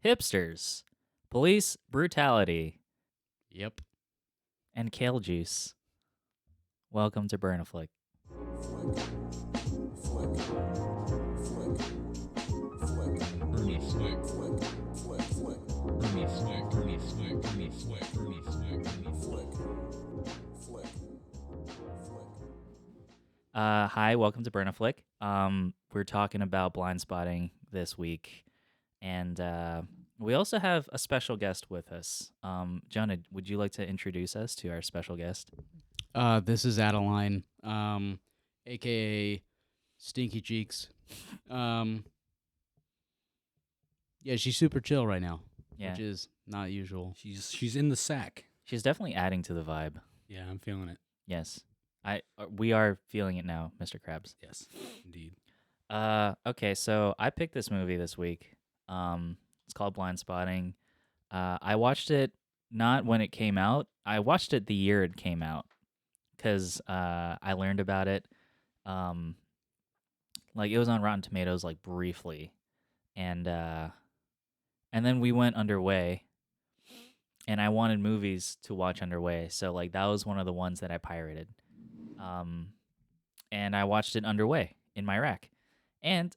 hipsters, police brutality, Yep. and kale juice. Welcome to Burn a Flick. Hi, welcome to Burn a Flick. We're talking about Blindspotting this week, and we also have a special guest with us. Jonah, would you like to introduce us to our special guest? This is Adaline, aka Stinky Cheeks. Yeah, she's super chill right now, Yeah, which is not usual. She's in the sack. she's definitely adding to the vibe. Yeah, I'm feeling it. Yes, we are feeling it now, Mr. Krabs. Yes, indeed. Okay, so I picked this movie this week. It's called Blindspotting. I watched it not when it came out. I watched it the year it came out because I learned about it. Like it was on Rotten Tomatoes, like briefly, and then we went underway, and I wanted movies to watch underway, so like that was one of the ones that I pirated. And I watched it underway in my rack, and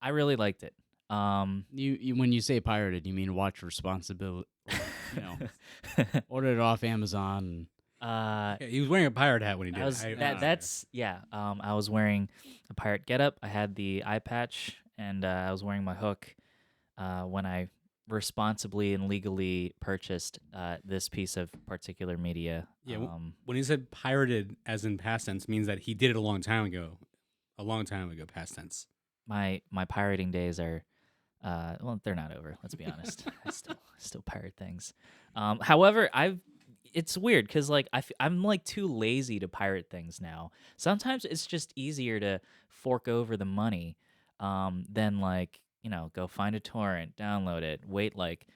I really liked it. You when you say pirated, you mean watch responsibility. You know, ordered it off Amazon. Yeah, he was wearing a pirate hat when he did I was it. that's yeah. I was wearing a pirate getup. I had the eye patch, and I was wearing my hook when I responsibly and legally purchased this piece of particular media. Yeah, when he said pirated as in past tense means that he did it a long time ago. A long time ago, past tense. My pirating days are well, they're not over. Let's be honest. I still pirate things. However, it's weird because like I'm like too lazy to pirate things now. Sometimes it's just easier to fork over the money than like go find a torrent, download it, wait like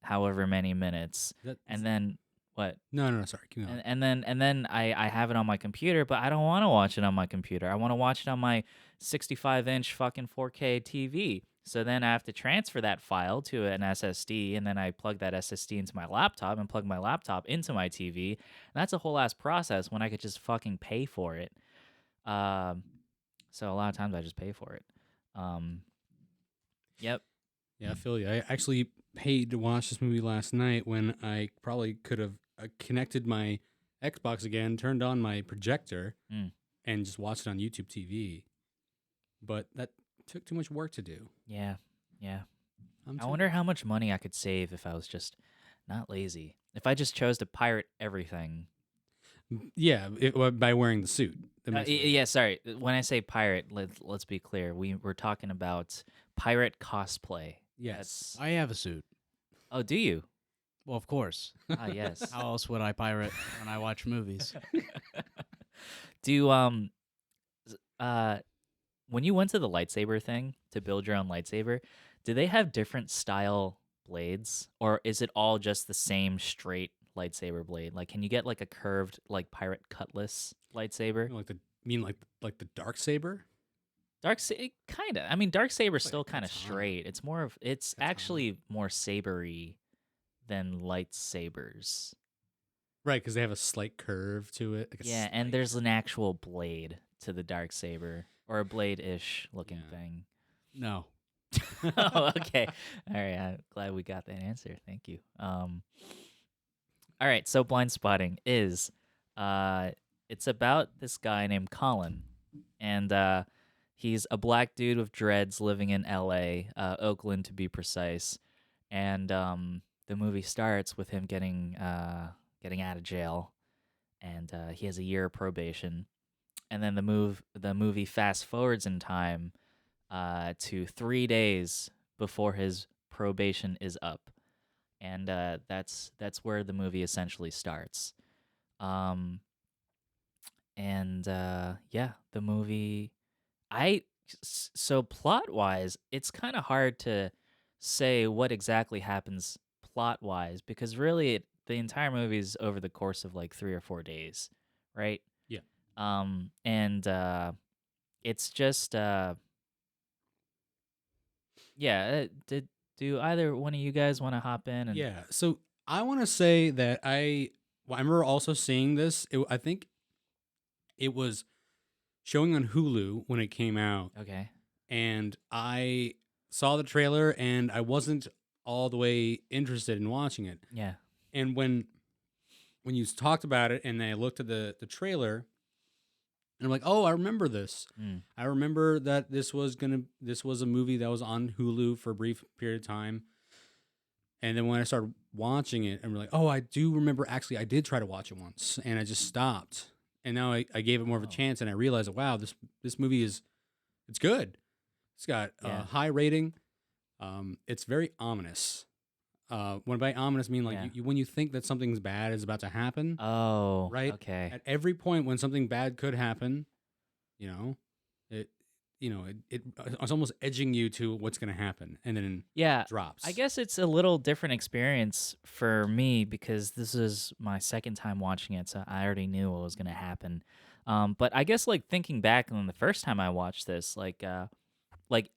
however many minutes, and then what? No, sorry. Keep going. And then I have it on my computer, but I don't want to watch it on my computer. I want to watch it on my 65-inch fucking 4K TV. So then I have to transfer that file to an SSD, and then I plug that SSD into my laptop and plug my laptop into my TV. And that's a whole ass process when I could just fucking pay for it. So a lot of times I just pay for it. Yep. Yeah, I feel you. I actually paid to watch this movie last night when I probably could have connected my Xbox again, turned on my projector, and just watched it on YouTube TV. But that took too much work to do. Yeah. I wonder how much money I could save if I was just not lazy. If I just chose to pirate everything. Yeah, by wearing the suit. Yeah, sorry. When I say pirate, let's be clear. We're talking about pirate cosplay. Yes. I have a suit. Oh, do you? Well, of course. Ah, yes. How else would I pirate when I watch movies? Do when you went to the lightsaber thing to build your own lightsaber, do they have different style blades, or is it all just the same straight lightsaber blade? Like, can you get like a curved like pirate cutlass lightsaber? Like the dark saber? Kind of. I mean, dark saber's Like still a kind of katana. straight. It's Katana. actually more sabery than lightsabers. Right, because they have a slight curve to it. Like Yeah, and there's an actual blade to the dark saber, or a blade-ish looking Yeah. thing. No. Oh, okay. All right. I'm glad we got that answer. Thank you. All right. So Blindspotting is, it's about this guy named Colin, and he's a black dude with dreads living in L.A., Oakland to be precise, and the movie starts with him getting out of jail, and he has a year of probation, and then the movie fast forwards in time to 3 days before his probation is up, and that's where the movie essentially starts. Yeah, the movie. So plot wise, it's kind of hard to say what exactly happens plot wise because really the entire movie is over the course of like 3 or 4 days, right? Yeah. And it's just yeah, Do either one of you guys want to hop in? And Yeah. So I want to say that I remember also seeing this. I think it was showing on Hulu when it came out, okay. and I saw the trailer, and I wasn't all the way interested in watching it. Yeah. And when you talked about it, and I looked at the trailer, and I'm like, oh, I remember this. Mm. I remember that this was a movie that was on Hulu for a brief period of time. And then when I started watching it, I'm like, oh, I do remember. Actually, I did try to watch it once, and I just stopped. And now I gave it more of a Oh. chance, and I realized, wow, this movie it's good. It's got Yeah. a high rating. It's very ominous. When by ominous, I mean like Yeah. when you think that something's bad is about to happen, Oh. right? Okay. At every point when something bad could happen, you know, it it's almost edging you to what's going to happen, and then Yeah. it drops. I guess it's a little different experience for me because this is my second time watching it, so I already knew what was gonna happen. But I guess like thinking back on the first time I watched this, like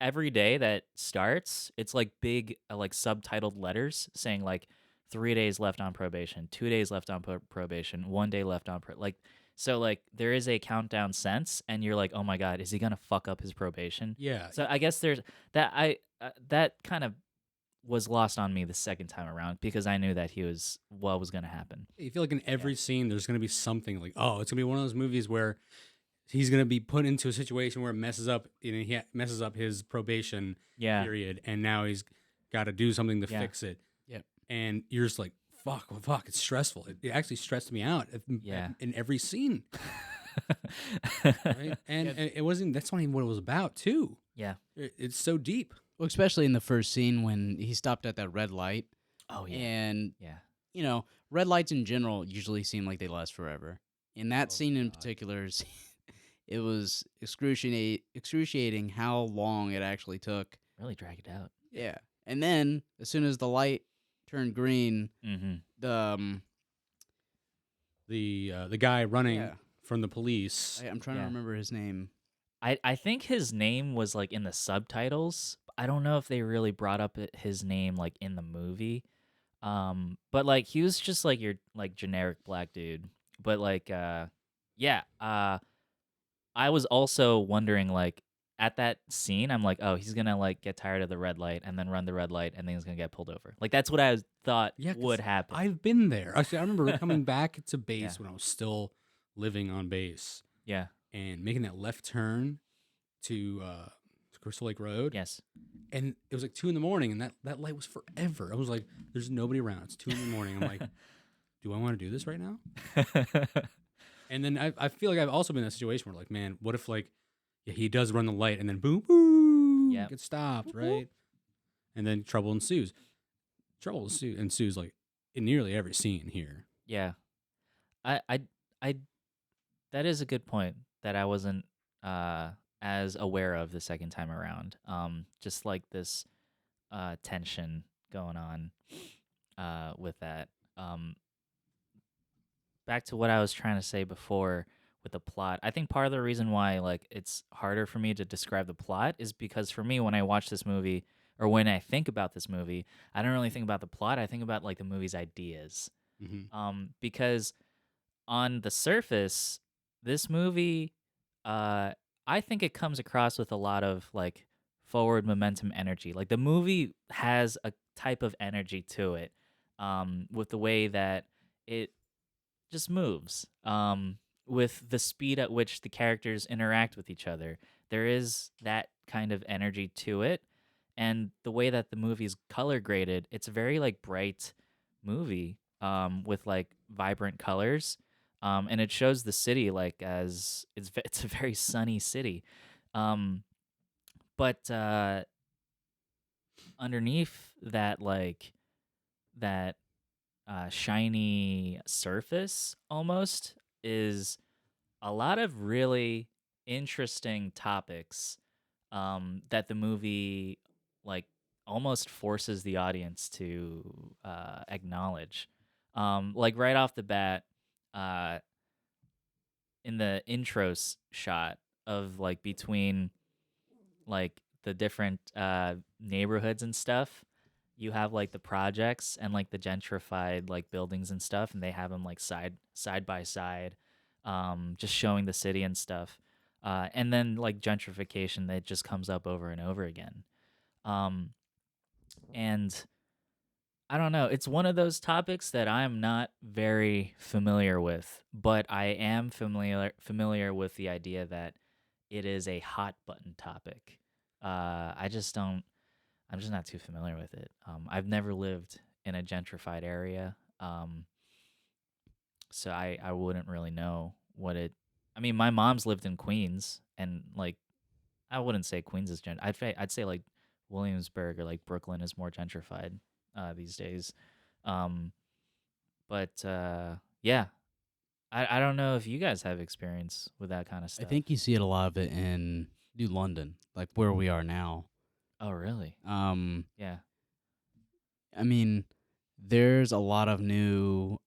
every day that starts, it's like big like subtitled letters saying like 3 days left on probation, 2 days left on probation, 1 day left on like so like there is a countdown sense, and you're like, oh my god, is he gonna fuck up his probation? Yeah, So I guess there's that kind of was lost on me the second time around because I knew that he was what was gonna happen. you feel like in every scene there's going to be something like, oh, it's going to be one of those movies where he's going to be put into a situation where it messes up, he messes up his probation Yeah. period, and now he's got to do something to Yeah. fix it. Yep. And you're just like, fuck, it's stressful. It actually stressed me out Yeah. in every scene. Right? And it wasn't, that's not even what it was about, too. Yeah. It's so deep. Well, especially in the first scene when he stopped at that red light, Oh yeah. and Yeah. red lights in general usually seem like they last forever. In that Oh, scene in God. particular, it was excruciating how long it actually took. Really drag it out. Yeah, and then as soon as the light turned green, Mm-hmm. The guy running yeah, from the police. I'm trying to Yeah. remember his name. I think his name was like in the subtitles. I don't know if they really brought up his name like in the movie. But like he was just like your like generic black dude. But like yeah, I was also wondering like at that scene, I'm like, oh, he's gonna like get tired of the red light and then run the red light and then he's gonna get pulled over. Like that's what I thought Yeah, 'cause would happen. I've been there. Actually, I remember coming back to base Yeah. when I was still living on base Yeah. and making that left turn to Crystal Lake Road. Yes. And it was like 2 a.m, and that light was forever. I was like, there's nobody around. It's 2 a.m. I'm like, do I want to do this right now? And then I feel like I've also been in a situation where like, man, what if like he does run the light and then boom, boom, Yep. gets stopped, right? And then trouble ensues. Ensues like in nearly every scene here. Yeah. I that is a good point that I wasn't as aware of the second time around. Just like this tension going on with that. Back to what I was trying to say before with the plot. I think part of the reason why like it's harder for me to describe the plot is because for me when I watch this movie or when I think about this movie, I don't really think about the plot. I think about like the movie's ideas. Mm-hmm. Because on the surface, this movie, I think it comes across with a lot of like forward momentum energy. Like the movie has a type of energy to it, with the way that it just moves, with the speed at which the characters interact with each other. There is that kind of energy to it, and the way that the movie is color graded, it's a very like bright movie, with like vibrant colors, and it shows the city like as it's a very sunny city, but underneath that like that shiny surface almost is a lot of really interesting topics, that the movie like almost forces the audience to acknowledge. Like right off the bat, uh, in the shot of like between like the different neighborhoods and stuff, you have like the projects and like the gentrified like buildings and stuff, and they have them like side by side, just showing the city and stuff. And then like gentrification that just comes up over and over again. Um, and I don't know. It's one of those topics that I'm not very familiar with, but I am familiar with the idea that it is a hot button topic. I just don't. I'm just not too familiar with it. I've never lived in a gentrified area, so I wouldn't really know what it. I mean, my mom's lived in Queens, and like I wouldn't say Queens is I'd say like Williamsburg or like Brooklyn is more gentrified these days. Um, but yeah, I don't know if you guys have experience with that kind of I stuff. think you see it a lot of it in New London, like where we are now. Oh, really? Yeah. I mean, there's a lot of new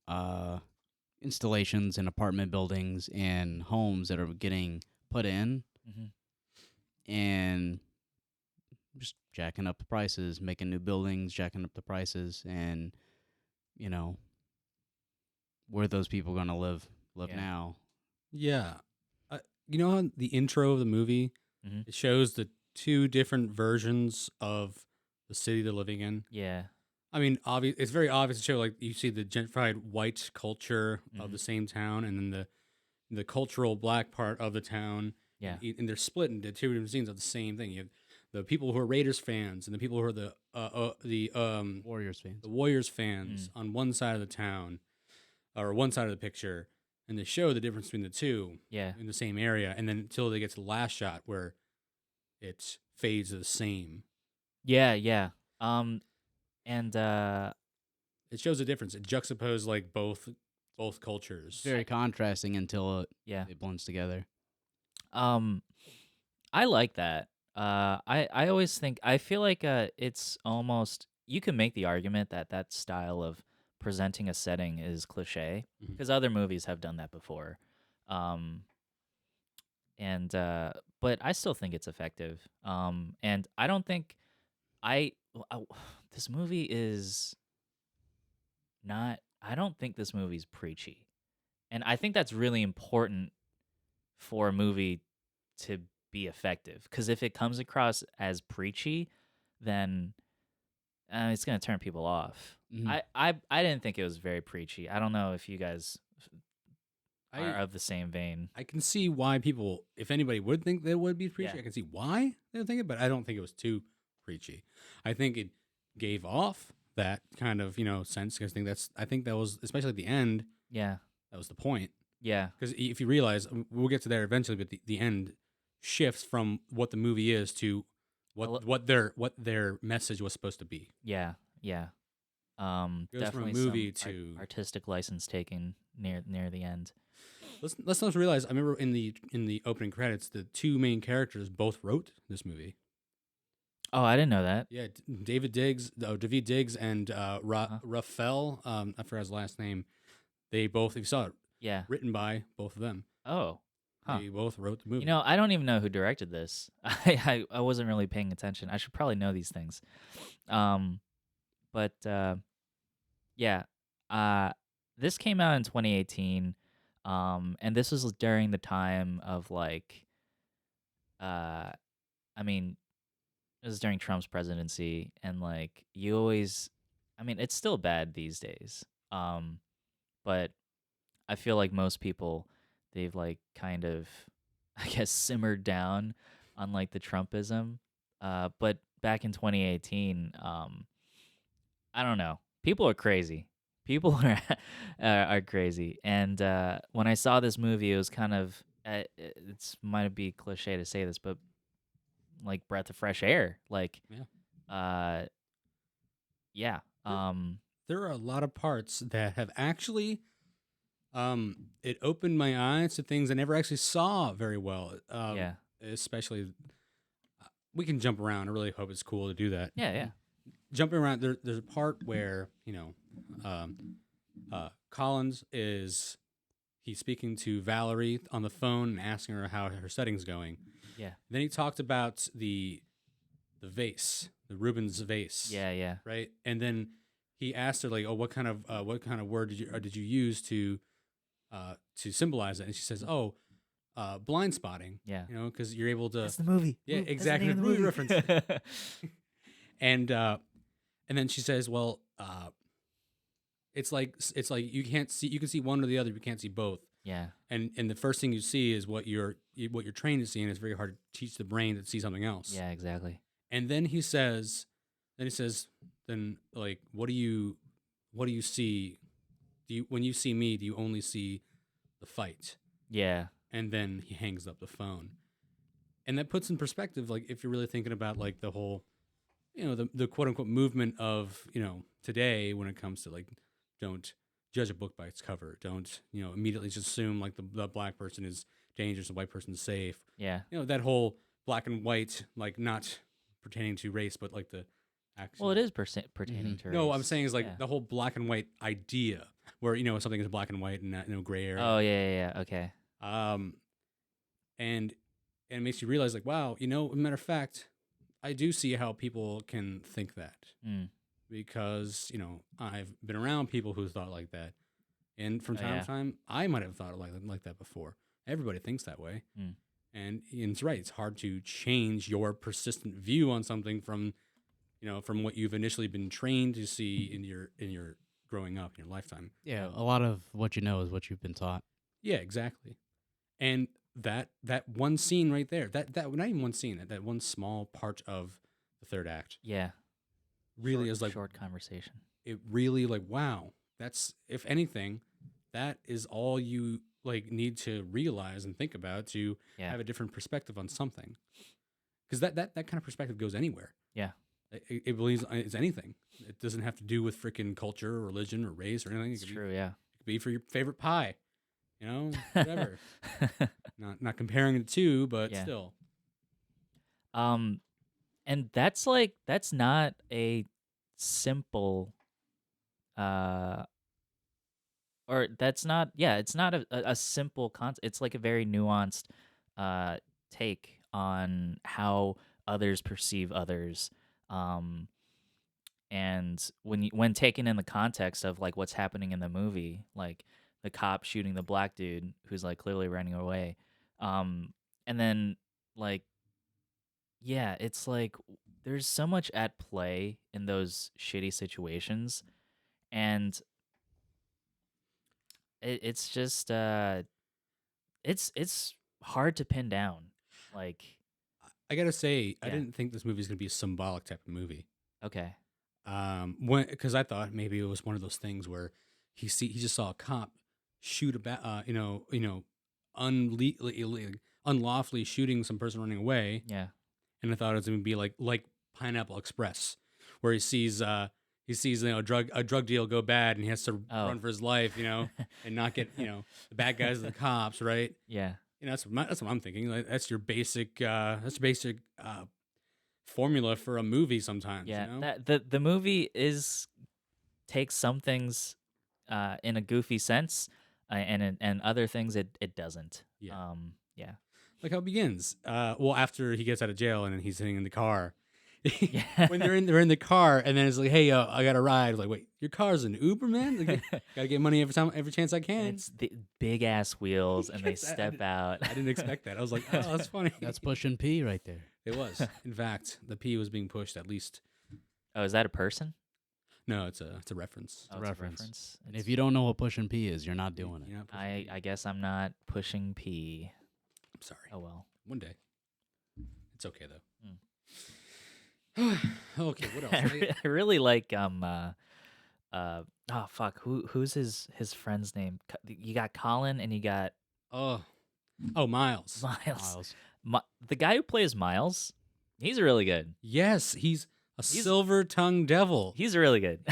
installations in apartment buildings and homes that are getting put in Hmm. and just jacking up the prices, making new buildings, jacking up the prices, and you know, where are those people going to live Yeah. now? Yeah. You know how the intro of the movie, Hmm. it shows the two different versions of the city they're living in. Yeah. I mean, it's very obvious to show, like, you see the gentrified white culture of Mhm. the same town, and then the cultural black part of the town. Yeah. And they're split into two different scenes of the same thing. You have the people who are Raiders fans and the people who are Warriors fans. the Warriors fans Mm. on one side of the town, or one side of the picture, and they show the difference between the two Yeah. in the same area, and then until they get to the last shot where it fades to the same. Yeah. Yeah. And It shows a difference. It juxtaposes like both cultures. Very contrasting until yeah. it blends together. I like that. I always think I feel like it's almost you can make the argument that that style of presenting a setting is cliche Mhm. because other movies have done that before. Um, and but I still think it's effective. And I don't think I, I this movie is not. I don't think this movie's preachy, and I think that's really important for a movie to be effective. Because if it comes across as preachy, then it's gonna turn people off. Mhm. I didn't think it was very preachy. I don't know if you guys are I of the same vein. I can see why people, if anybody would think that it would be preachy, Yeah. I can see why they would think it, but I don't think it was too preachy. I think it gave off that kind of sense. Because I think that was, especially at the end, Yeah, that was the point. yeah, Because if you realize, we'll get to there eventually, but the end shifts from what the movie is to what their message was supposed to be. yeah, yeah. Goes from a Definitely movie some to artistic license taken near the end. let's not realize. I remember in the opening credits, the two main characters both wrote this movie. Oh, I didn't know that. Yeah, David Diggs, and Raphael. I forgot his last name. They both, if you saw it, Yeah. written by both of them. Oh, huh. They both wrote the movie. You know, I don't even know who directed this. I wasn't really paying attention. I should probably know these things. But yeah. This came out in 2018. And this was during the time of like I mean, it was during Trump's presidency and like you always I mean, it's still bad these days. But I feel like most people they've like kind of I guess simmered down on like the Trumpism. But back in 2018, I don't know. People are crazy. People are crazy. And when I saw this movie, it was kind of it's might be cliche to say this, but like breath of fresh air. Like, Yeah. yeah. There are a lot of parts that have actually, it opened my eyes to things I never actually saw very well. Yeah. Especially, we can jump around. I really hope it's cool to do that. Yeah. Jumping around, there's a part where Collins he's speaking to Valerie on the phone and asking her how her setting's going. Yeah. Then he talked about the vase, the Rubens vase. Yeah. Right. And then he asked her like, "Oh, what kind of word did you use to symbolize it?" And she says, "Oh, blind spotting." Yeah. You know, because you're able to. That's the movie. Yeah, That's the exactly. name of the Movie movie. reference. And then she says, "Well, it's like you can't see. You can see one or the other. You can't see both. Yeah. And the first thing you see is what you're trained to see, and it's very hard to teach the brain to see something else." Yeah, exactly. And then he says, then like, what do you see? When you see me, do you only see the fight? Yeah. And then he hangs up the phone, and that puts in perspective, like, if you're really thinking about like the whole, the quote unquote movement of today when it comes to like, don't judge a book by its cover, don't immediately just assume like the black person is dangerous, the white person is safe. Yeah. That whole black and white, like, not pertaining to race, but like the action. Well, it is pertaining to race. No, I'm saying is like Yeah. the whole black and white idea, where something is black and white and not gray area. Oh, yeah. Okay. And it makes you realize, like, wow, as a matter of fact, I do see how people can think that, because I've been around people who thought like that, and from time to time, I might have thought like that before. Everybody thinks that way, and it's right. It's hard to change your persistent view on something from what you've initially been trained to see in your growing up in your lifetime. Yeah, a lot of what you know is what you've been taught. Yeah, exactly. And that one scene right there, that not even one scene, that one small part of the third act, Yeah. really is like short conversation. It really, like, wow, that's, if anything, that is all you like need to realize and think about to have a different perspective on something, because that kind of perspective goes anywhere. Yeah. It believes it's anything. It doesn't have to do with freaking culture or religion or race or anything. It's true. Yeah. It could be for your favorite pie, whatever. Not comparing the two, but still. And that's not a simple, or that's not, it's not a simple concept. It's like a very nuanced take on how others perceive others. And when taken in the context of like what's happening in the movie, like the cop shooting the black dude who's like clearly running away, and then like, it's like there's so much at play in those shitty situations, and it's just it's hard to pin down. Like, I gotta say, I didn't think this movie was gonna be a symbolic type of movie. Okay. Because I thought maybe it was one of those things where he just saw a cop shoot unlawfully shooting some person running away. Yeah. And I thought it was gonna be like Pineapple Express, where he sees a drug deal go bad and he has to run for his life, and not get the bad guys are the cops, right? Yeah. That's what I'm thinking. Like, that's your basic formula for a movie sometimes. Yeah, the movie takes some things in a goofy sense, and other things it doesn't. Yeah. Yeah. Like how it begins. Well, after he gets out of jail and then he's sitting in the car. When they're in the car, and then it's like, hey, I got a ride. I was like, wait, your car's an Uber, man? Like, gotta get money every chance I can. And it's the big ass wheels, and they step out. I didn't expect that. I was like, oh, that's funny. That's pushing P right there. It was. In fact, the P was being pushed at least. Oh, is that a person? No, it's a reference. Oh, it's a reference. And if you don't know what pushing P is, you're not doing it. I guess I'm not pushing P. I'm sorry. Oh well. One day. It's okay though. Okay, what else? I really like oh fuck, who's his friend's name? You got Colin and you got Miles. The guy who plays Miles, he's really good. Yes, he's silver-tongued devil. He's really good.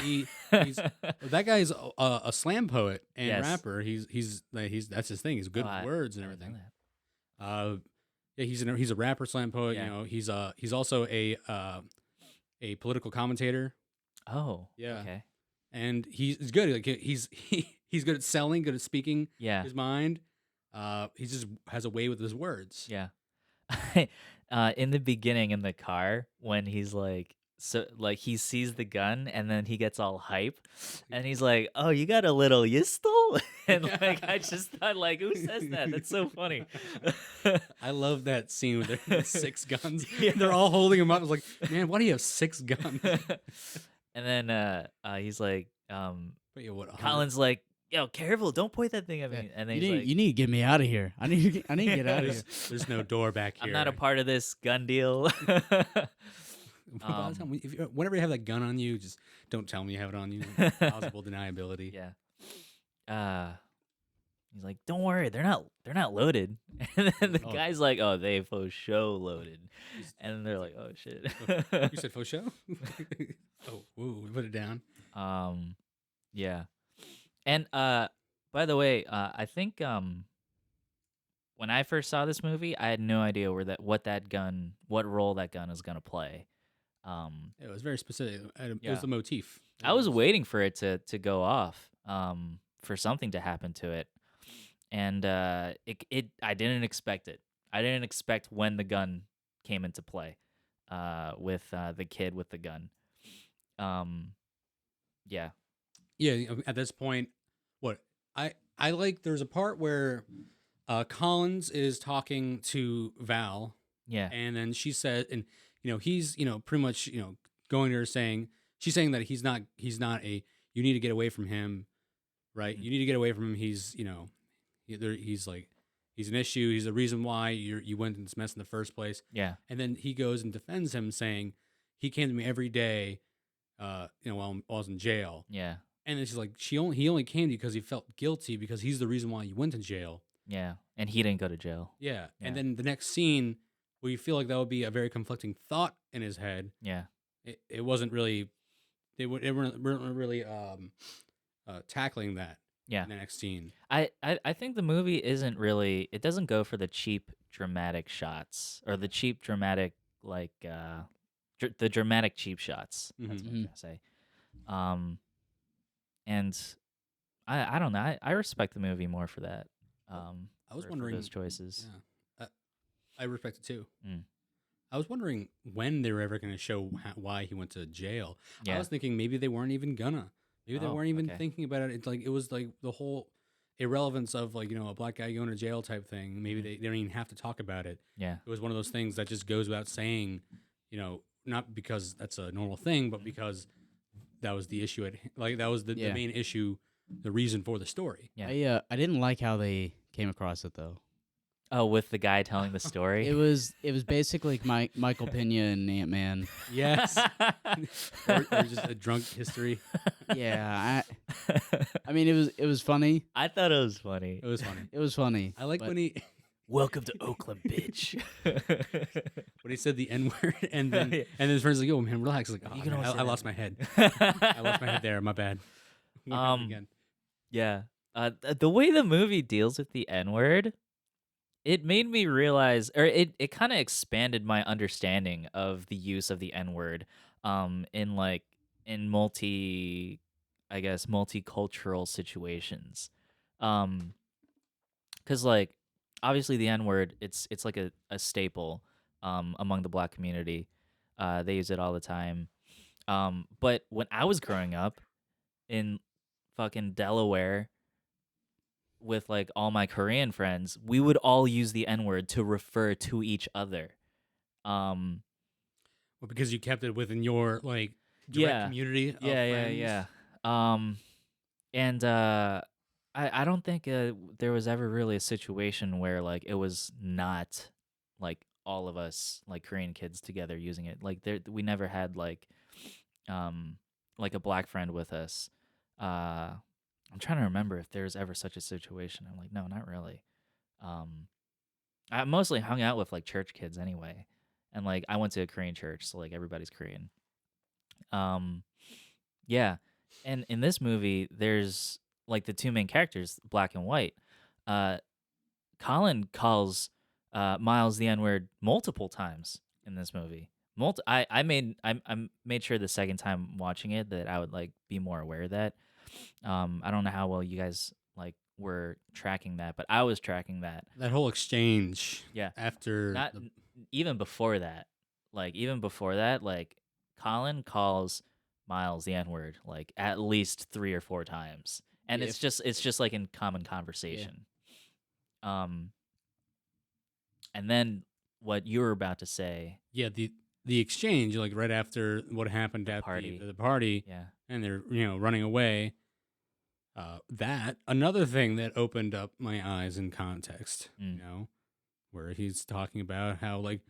That guy's a slam poet and rapper. He's that's his thing. He's good with words and everything. He's a rapper, slam poet. Yeah. He's also a political commentator. Oh, yeah. Okay. And he's good. Like he's good at selling, good at speaking. Yeah. His mind. He just has a way with his words. Yeah. in the beginning in the car when he's like, so like he sees the gun and then he gets all hype and he's like, "Oh, you got a little yistle?" And like I just thought, like, who says that? That's so funny. I love that scene with the 6 guns. Yeah. They're all holding him up. I was like, man, why do you have 6 guns? And then he's like, But yeah, what? 100 Colin's like, "Yo, careful, don't point that thing at me." And then You he's need, like, you need to get me out of here. I need to get out of here. There's no door back here. "I'm not a part of this gun deal." By the time whenever you have that gun on you, just don't tell me you have it on you. Plausible deniability. Yeah. He's like, "Don't worry, they're not loaded." And then the Oh. guy's like, "Oh, they for show loaded." And they're like, "Oh shit." You said faux show? Oh, woo, we put it down. Yeah. And by the way, I think when I first saw this movie, I had no idea what role that gun is gonna play. It was very specific. It Yeah. was the motif. I was waiting for it to go off, for something to happen to it, and I didn't expect it. I didn't expect when the gun came into play, with the kid with the gun. Yeah. Yeah, at this point, what I like. There's a part where Collins is talking to Val, Yeah. and then she said, and he's pretty much going to her saying, she's saying that he's not a, you need to get away from him, right? Mhm. You need to get away from him. He's he's like, he's an issue. He's the reason why you went in this mess in the first place. Yeah. And then he goes and defends him, saying he came to me every day, while I was in jail. Yeah. And then she's like, he only came to you because he felt guilty because he's the reason why you went to jail. Yeah. And he didn't go to jail. Yeah. Yeah. And then the next scene, where you feel like that would be a very conflicting thought in his head. Yeah. It wasn't really, they weren't really tackling that. Yeah. In the next scene. I think the movie isn't really, it doesn't go for the cheap dramatic shots or the cheap dramatic, like the dramatic cheap shots. That's what I'm Mhm. trying to say. And I don't know. I respect the movie more for that. I was for wondering those choices. Yeah, I respect it too. Mm. I was wondering when they were ever going to show why he went to jail. Yeah. I was thinking maybe they weren't even gonna. Maybe they Oh, weren't even okay. thinking about it. It's like it was like the whole irrelevance of like a black guy going to jail type thing. Maybe they don't even have to talk about it. Yeah. It was one of those things that just goes without saying. Not because that's a normal thing, but because that was the issue. That was the main issue, the reason for the story. Yeah. I didn't like how they came across it though. Oh, with the guy telling the story. It was basically like Michael Pena and Ant-Man. Yes, or just a drunk history. Yeah, I mean it was funny. I thought it was funny. It was funny. It was funny. I like but when he Welcome to Oakland, bitch. when he said the N word, and then Yeah. and then his friend's like, "Oh man, relax." Like, oh, You can man, always say I that. lost my head. I lost my head there. My bad. What happened again? Yeah. The way the movie deals with the N-word, it made me realize, or it kind of expanded my understanding of the use of the N-word, in multicultural situations, because like obviously the N-word, it's like a staple, among the black community, they use it all the time, but when I was growing up in fucking Delaware with like all my Korean friends, we would all use the N-word to refer to each other. Well, because you kept it within your like direct Yeah. community. Of Yeah. friends. And I don't think there was ever really a situation where like it was not like all of us like Korean kids together using it. Like we never had like a black friend with us. I'm trying to remember if there was ever such a situation. I'm like, no, not really. I mostly hung out with like church kids anyway, and like I went to a Korean church, so like everybody's Korean. Yeah, and in this movie, there's like the two main characters, black and white. Colin calls Miles the N-word multiple times in this movie. I made sure the second time watching it that I would like be more aware of that. I don't know how well you guys like were tracking that, but I was tracking that. That whole exchange. Yeah. After Not even before that, like Colin calls Miles the N-word like at least 3 or 4 times. And Yeah, it's just like in common conversation. Um and then what you were about to say, Yeah, the exchange, like right after what happened the at party. the party, Yeah. and they're running away. That another thing that opened up my eyes in context, Mm. where he's talking about how like,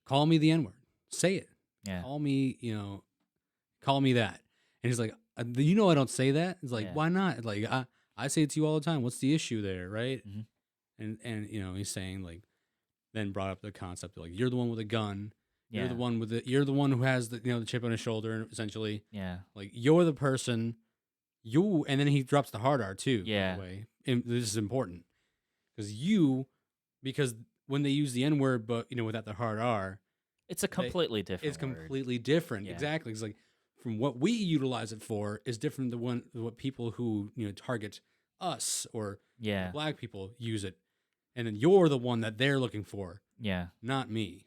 call me the N word, say it, Yeah. call me, call me that, and he's like, I don't say that. It's like, Yeah. why not? Like, I say it to you all the time. What's the issue there, right? Mhm. And he's saying like, then brought up the concept of like, you're the one with a gun. Yeah. You're the one who has the chip on his shoulder, essentially. Yeah. Like, you're the person. And then he drops the hard R too. Yeah. By the way, and this is important because when they use the N word, but without the hard R, It's a completely different it's word. completely different. Yeah. Exactly. It's like, from what we utilize it for is different than what people who target us or Yeah. black people use it, and then you're the one that they're looking for, Yeah. not me.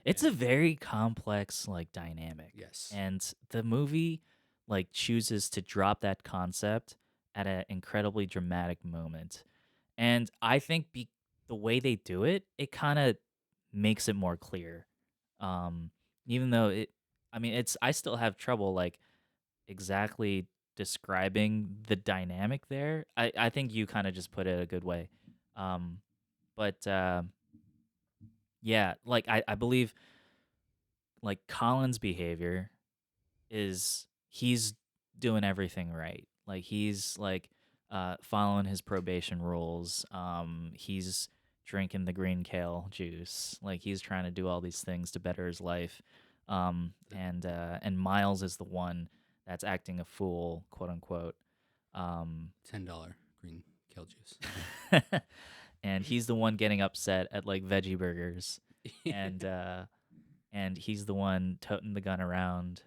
It's a very complex like dynamic. Yes. And the movie like chooses to drop that concept at an incredibly dramatic moment. And I think the way they do it, it kind of makes it more clear. Um Even though I still have trouble like exactly describing the dynamic there. I think you kind of just put it a good way. Um but yeah, like I believe like Colin's behavior is he's doing everything right. Like he's like following his probation rules. He's drinking the green kale juice. Like he's trying to do all these things to better his life. And Miles is the one that's acting a fool, quote unquote. $10 green kale juice. And he's the one getting upset at like veggie burgers. And he's the one toting the gun around,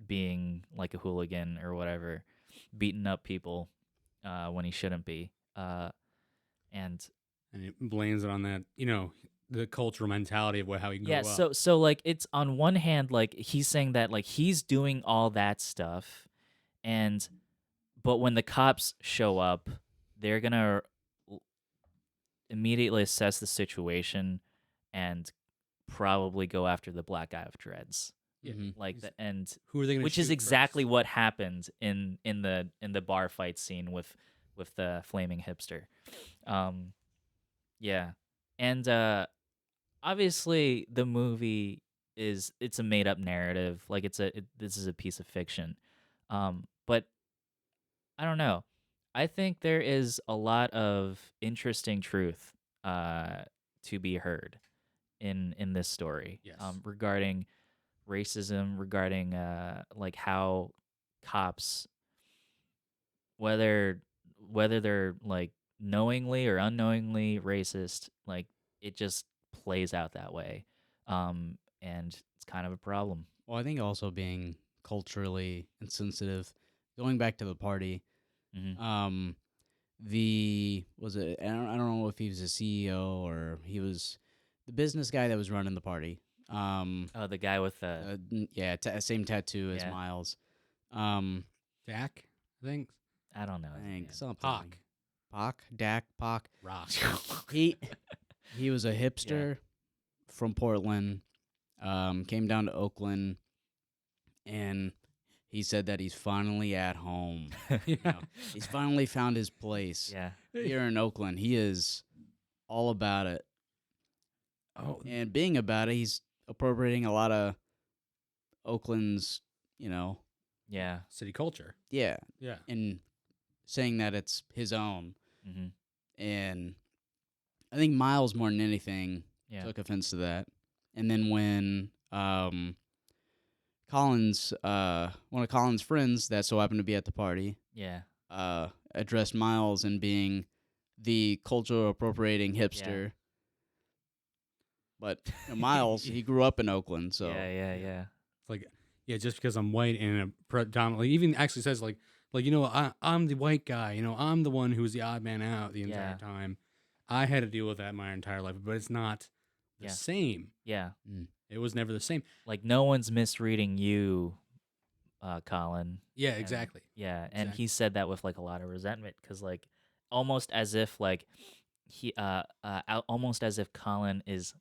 being like a hooligan or whatever, beating up people when he shouldn't be. And And it blames it on that, the cultural mentality of how he grew yeah, up. so like it's on one hand like he's saying that like he's doing all that stuff, but when the cops show up, they're gonna immediately assess the situation and probably go after the black guy with dreads. Yeah, Like the and who are they going to which is exactly what happened in the bar fight scene with the flaming hipster. Yeah. And obviously the movie it's a made up narrative. Like this is a piece of fiction. But I don't know. I think there is a lot of interesting truth to be heard in this story. Yes. Regarding racism, regarding like how cops, whether they're like knowingly or unknowingly racist, like it just plays out that way. And it's kind of a problem. Well, I think also being culturally insensitive. Going back to the party, Mm-hmm. I don't know if he was a CEO or he was the business guy that was running the party. Oh, the guy with the Same tattoo as Yeah. Miles. Dak, I think. I don't know. I his think name. something. Pac. Rock. He was a hipster from Portland. Came down to Oakland, and he said that he's finally at home. He's finally found his place Yeah. here in Oakland. He is all about it. Oh, And being about it, he's appropriating a lot of Oakland's, Yeah. city culture. yeah, Yeah. and saying that it's his own. Mm-hmm. And I think Miles, more than anything, Yeah. took offense to that. And then when Collins, one of Collins' friends that so happened to be at the party, Yeah. addressed Miles and being the cultural appropriating hipster. But Miles, he grew up in Oakland, so Yeah. It's like, just because I'm white and a predominantly, even actually says like I'm the white guy. I'm the one who's the odd man out the entire Yeah. time. I had to deal with that my entire life, but it's not the Yeah. same. Yeah. It was never the same. Like no one's misreading you, Colin. Yeah, And- exactly. Yeah, and Exactly. he said that with like a lot of resentment because like almost as if like almost as if Colin is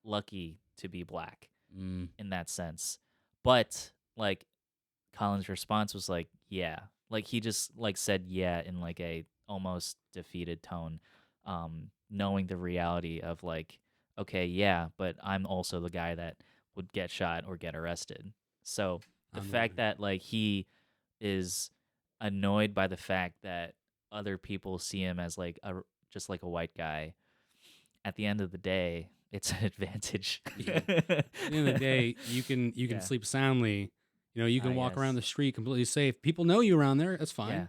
lucky to be black in that sense. But like Colin's response was like, yeah. Like he just like said yeah in like a almost defeated tone, knowing the reality of like, okay, yeah, but I'm also the guy that would get shot or get arrested. So the I'm the fact one. that like he is annoyed by the fact that other people see him as like just like a white guy, at the end of the day, it's an advantage. At the end of the day, you can Yeah. sleep soundly. You know, you can I walk around the guess. street completely safe. People know you around there. That's fine. Yeah.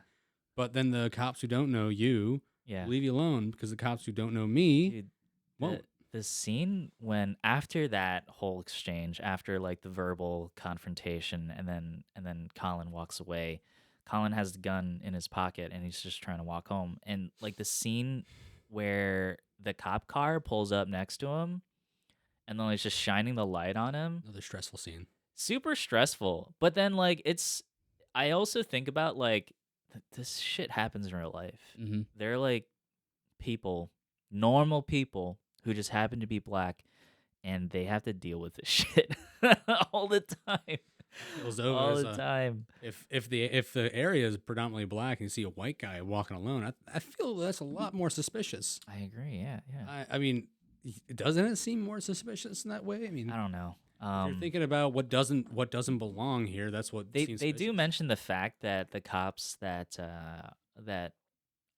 But then the cops who don't know you Yeah. leave you alone because the cops who don't know me Dude, won't. the scene when after that whole exchange, after like the verbal confrontation, and then Colin walks away. Colin has the gun in his pocket and he's just trying to walk home. And like the scene where the cop car pulls up next to him and then it's just shining the light on him. Another stressful scene. Super stressful. But then like I also think about like this shit happens in real life. Mm-hmm. They're like people, normal people who just happen to be black, and they have to deal with this shit all the time. All the time. If the area is predominantly black and you see a white guy walking alone, I feel that's a lot more suspicious. I agree. Yeah, yeah. I mean, doesn't it seem more suspicious in that way? I mean, I don't know. if you're thinking about what doesn't belong here, that's what They seems do suspicious. mention the fact that the cops that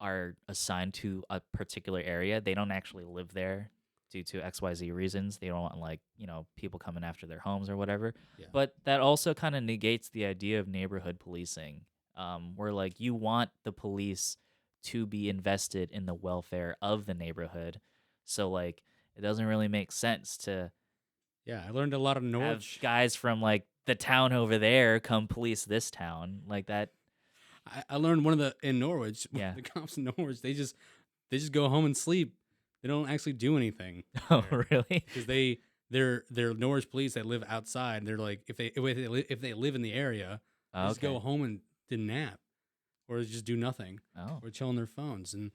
are assigned to a particular area, they don't actually live there due to XYZ reasons. They don't want like, people coming after their homes or whatever. Yeah. But that also kind of negates the idea of neighborhood policing, where like you want the police to be invested in the welfare of the neighborhood. So like it doesn't really make sense to Yeah, I learned a lot of have Norwich. guys from like the town over there come police this town like that. I learned in Norwich. Yeah. The cops in Norwich, they just go home and sleep. They don't actually do anything. Oh, really? Because they're Norwich police that live outside. They're like if they live in the area, they just go home and nap, or just do nothing, or chill on their phones, and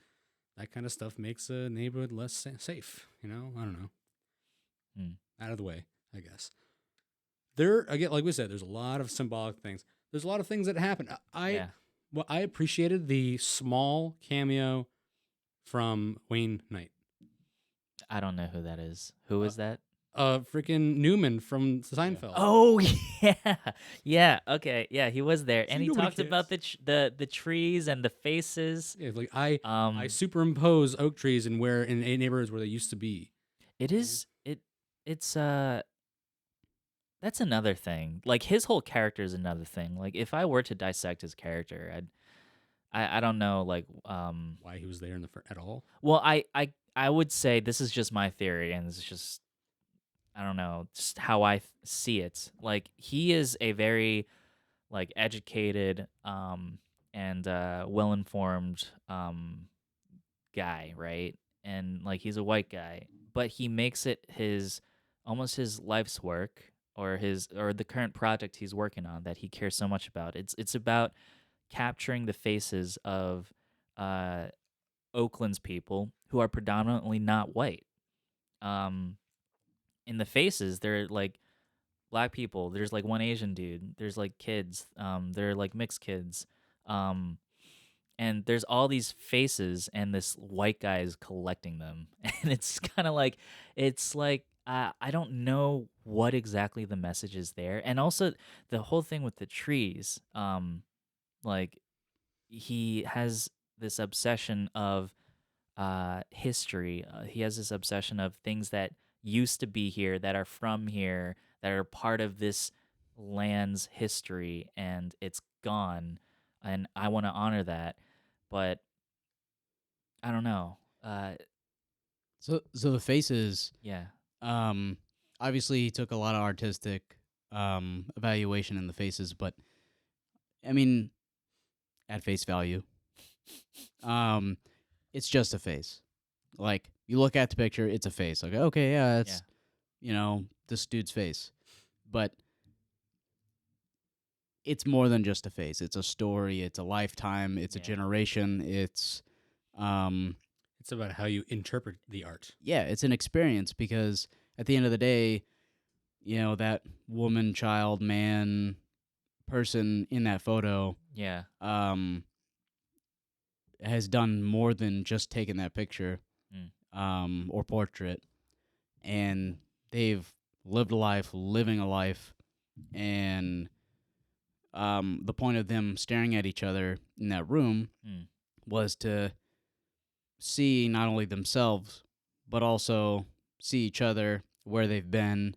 that kind of stuff makes a neighborhood less safe. I don't know. Out of the way, I guess. Again, like we said, there's a lot of symbolic things. There's a lot of things that happen. I appreciated the small cameo from Wayne Knight. I don't know who that is. Who is that? Freaking Newman from Seinfeld. Oh yeah, yeah. Okay, yeah. He was there, and he nobody talked about the trees and the faces. Yeah, like I superimpose oak trees in neighborhoods where they used to be. It's that's another thing. Like his whole character is another thing. Like if I were to dissect his character, I don't know like why he was there at all. Well, I would say this is just my theory, and this is just I don't know, just how I see it. Like he is a very like educated and well-informed guy, right? And like he's a white guy, but he makes it almost his life's work or the current project he's working on that he cares so much about. It's about capturing the faces of Oakland's people who are predominantly not white. In the faces, they're like black people. There's like one Asian dude. There's like kids. They're like mixed kids. And there's all these faces, and this white guy is collecting them. And it's kind of like, I don't know what exactly the message is there. And also the whole thing with the trees, like he has this obsession of history. He has this obsession of things that used to be here, that are from here, that are part of this land's history, and it's gone. And I want to honor that, but I don't know. So the faces, Yeah. obviously he took a lot of artistic evaluation in the faces, but I mean, at face value, it's just a face. Like You look at the picture, it's a face. Like, okay, yeah, Yeah. it's this dude's face. But it's more than just a face. It's a story. It's a lifetime. It's a Yeah. generation. It's It's about how you interpret the art. yeah, it's an experience because at the end of the day, that woman, child, man, person in that photo Yeah. has done more than just taking that picture or portrait, and they've lived a life, living a life, and the point of them staring at each other in that room was to see not only themselves but also see each other, where they've been,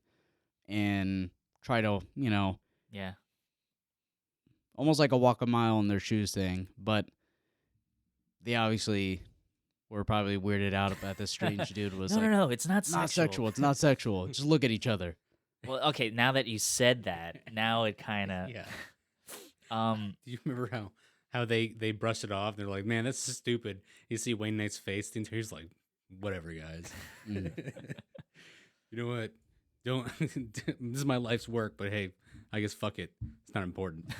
and try to Yeah. almost like a walk a mile in their shoes thing. But they obviously were probably weirded out about this strange dude was No. It's not not sexual. sexual. It's not sexual. Just look at each other. Well, okay. Now that you said that, now it kind of. Yeah. Um. Do you remember how they brushed it off? They're like, man, that's so stupid. You see Wayne Knight's face, the entire he's like, whatever, guys. You know what? Don't. This is my life's work, but hey, I guess fuck it. It's not important.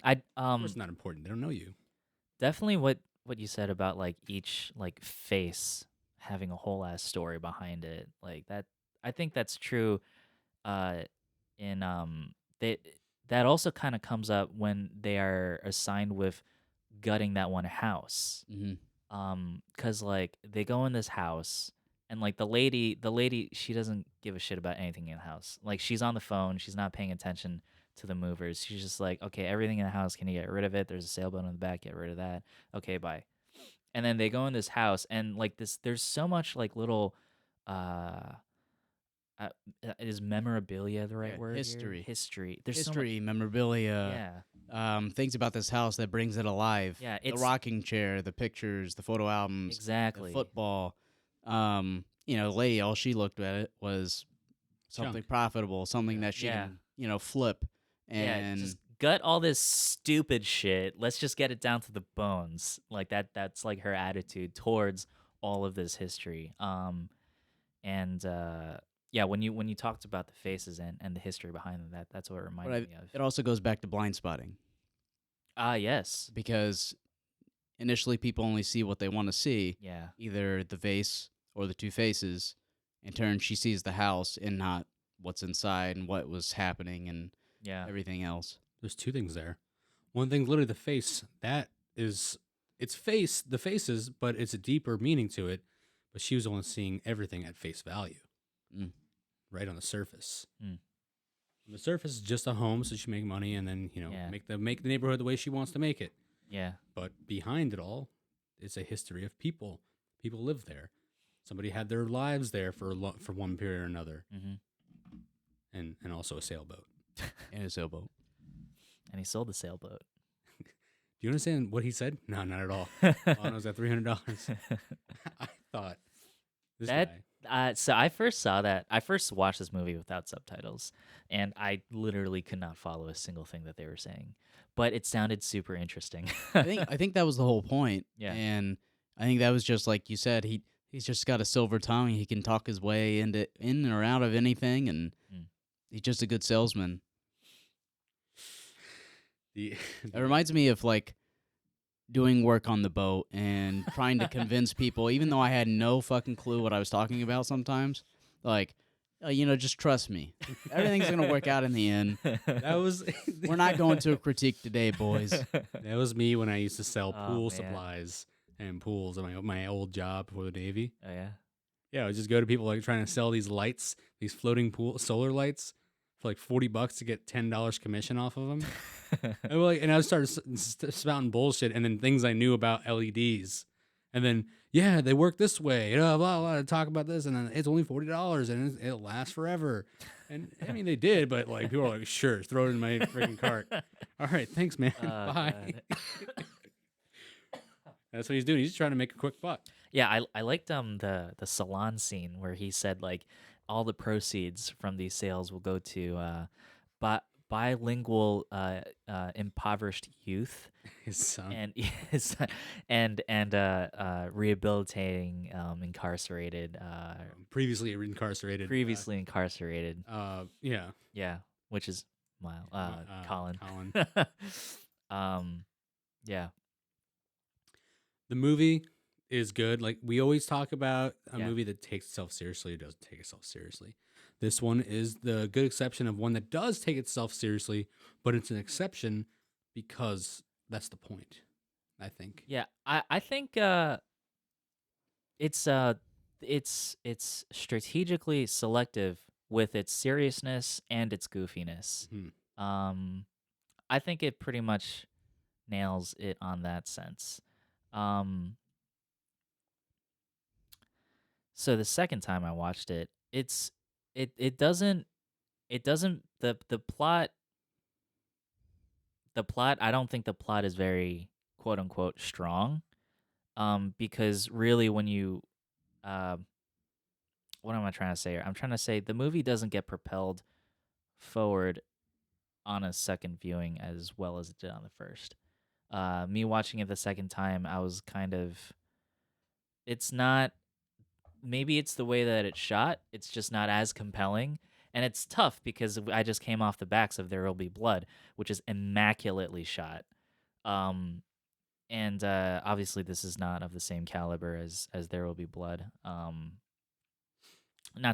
I Of course, it's not important. They don't know you. definitely what you said about like each like face having a whole ass story behind it, like that. I think that's true. In they that also kind of comes up when they are assigned with gutting that one house. Cause like they go in this house and like the lady she doesn't give a shit about anything in the house. Like she's on the phone, she's not paying attention to the movers. She's just like, okay, everything in the house, can you get rid of it? There's a sailboat in the back, get rid of that. Okay, bye. And then they go in this house and like this there's so much like little uh uh, is memorabilia the right Yeah, word? history. Here? History. There's History, so memorabilia, much, things about this house that brings it alive. Yeah, The it's rocking chair, the pictures, the photo albums, the exactly. football. The lady, all she looked at it was something Junk. profitable, something Yeah. that she Yeah. can, flip. Yeah, And just gut all this stupid shit. Let's just get it down to the bones. Like that's like her attitude towards all of this history. And yeah, when you talked about the faces and the history behind them, that's what it but reminded me of. it also goes back to blind spotting Ah, yes. because initially people only see what they want to see, Yeah. either the vase or the two faces. In turn, she sees the house and not what's inside and what was happening and Yeah. everything else. There's two things there. One thing, literally the face. That is, it's the faces, but it's a deeper meaning to it. But she was only seeing everything at face value, right on the surface. The surface is just a home, so she can make money and then Yeah. make the neighborhood the way she wants to make it. Yeah. But behind it all, it's a history of people. People lived there. Somebody had their lives there for one period or another, and also a sailboat. And a sailboat. And he sold the sailboat. Do you understand what he said? No, not at all. All I know is that $300. I thought this guy. So I first saw that. I first watched this movie without subtitles, and I literally could not follow a single thing that they were saying. But it sounded super interesting. I think that was the whole point. Yeah. And I think that was just like you said. He's just got a silver tongue. He can talk his way in or out of anything, and he's just a good salesman. It reminds me of like doing work on the boat and trying to convince people, even though I had no fucking clue what I was talking about sometimes. Like, just trust me. Everything's going to work out in the end. That was We're not going to a critique today, boys. that was me when I used to sell Oh, pool man. supplies and pools at my old job before the Navy. Oh yeah. Yeah, I would just go to people like trying to sell these lights, these floating pool solar lights, for like $40 to get $10 commission off of them. and I started spouting bullshit, and then things I knew about LEDs, and then yeah, they work this way. Blah blah blah. Talk about this, and then it's only $40, and it'll last forever. And I mean, they did, but like people are like, sure, throw it in my freaking cart. All right, thanks, man. Oh, Bye. God. That's what he's doing. He's just trying to make a quick buck. Yeah, I liked the salon scene where he said like all the proceeds from these sales will go to bilingual impoverished youth His son, and yes, and rehabilitating incarcerated previously incarcerated. previously incarcerated. Yeah, Yeah, which is Colin. Colin. um yeah. The movie is good. Like we always talk about a Yeah. movie that takes itself seriously or doesn't take itself seriously. This one is the good exception of one that does take itself seriously, but it's an exception because that's the point, I think. Yeah, I think it's it's strategically selective with its seriousness and its goofiness. Mhm. I think it pretty much nails it on that sense. Um, so the second time I watched it, it doesn't the plot. I don't think the plot is very quote unquote strong. Because really when you uh, what am I trying to say here? I'm trying to say the movie doesn't get propelled forward on a second viewing as well as it did on the first. Me watching it the second time, I was kind of. It's not. Maybe it's the way that it's shot. It's just not as compelling, and it's tough because I just came off the backs of There Will Be Blood, which is immaculately shot. Um, and obviously this is not of the same caliber as There Will Be Blood. Not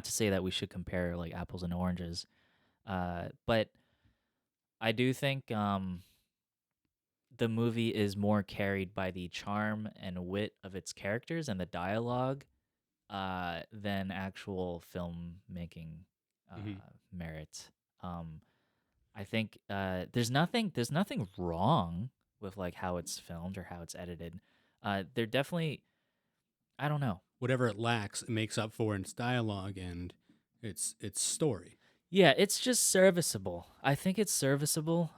to say that we should compare like apples and oranges, but I do think the movie is more carried by the charm and wit of its characters and the dialogue than actual filmmaking Mhm. merit. Um, I think there's nothing wrong with like how it's filmed or how it's edited. They're definitely I don't know. Whatever it lacks, it makes up for in its dialogue and its story. Yeah, it's just serviceable. I think it's serviceable.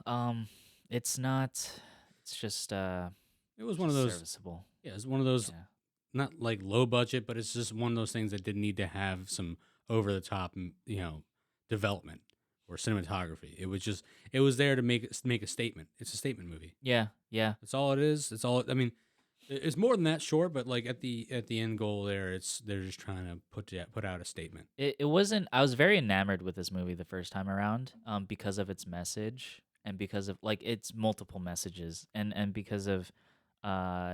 It's not. It's just It was one of just those. serviceable. Yeah, it's one of those. Yeah. Not like low budget, but it's just one of those things that didn't need to have some over the top, development or cinematography. It was there to make a statement. It's a statement movie. Yeah. Yeah. That's all it is. It's all. I mean, it's more than that, sure, but like at the end goal there, they're just trying to put out a statement. It wasn't. I was very enamored with this movie the first time around, because of its message and because of like its multiple messages and because of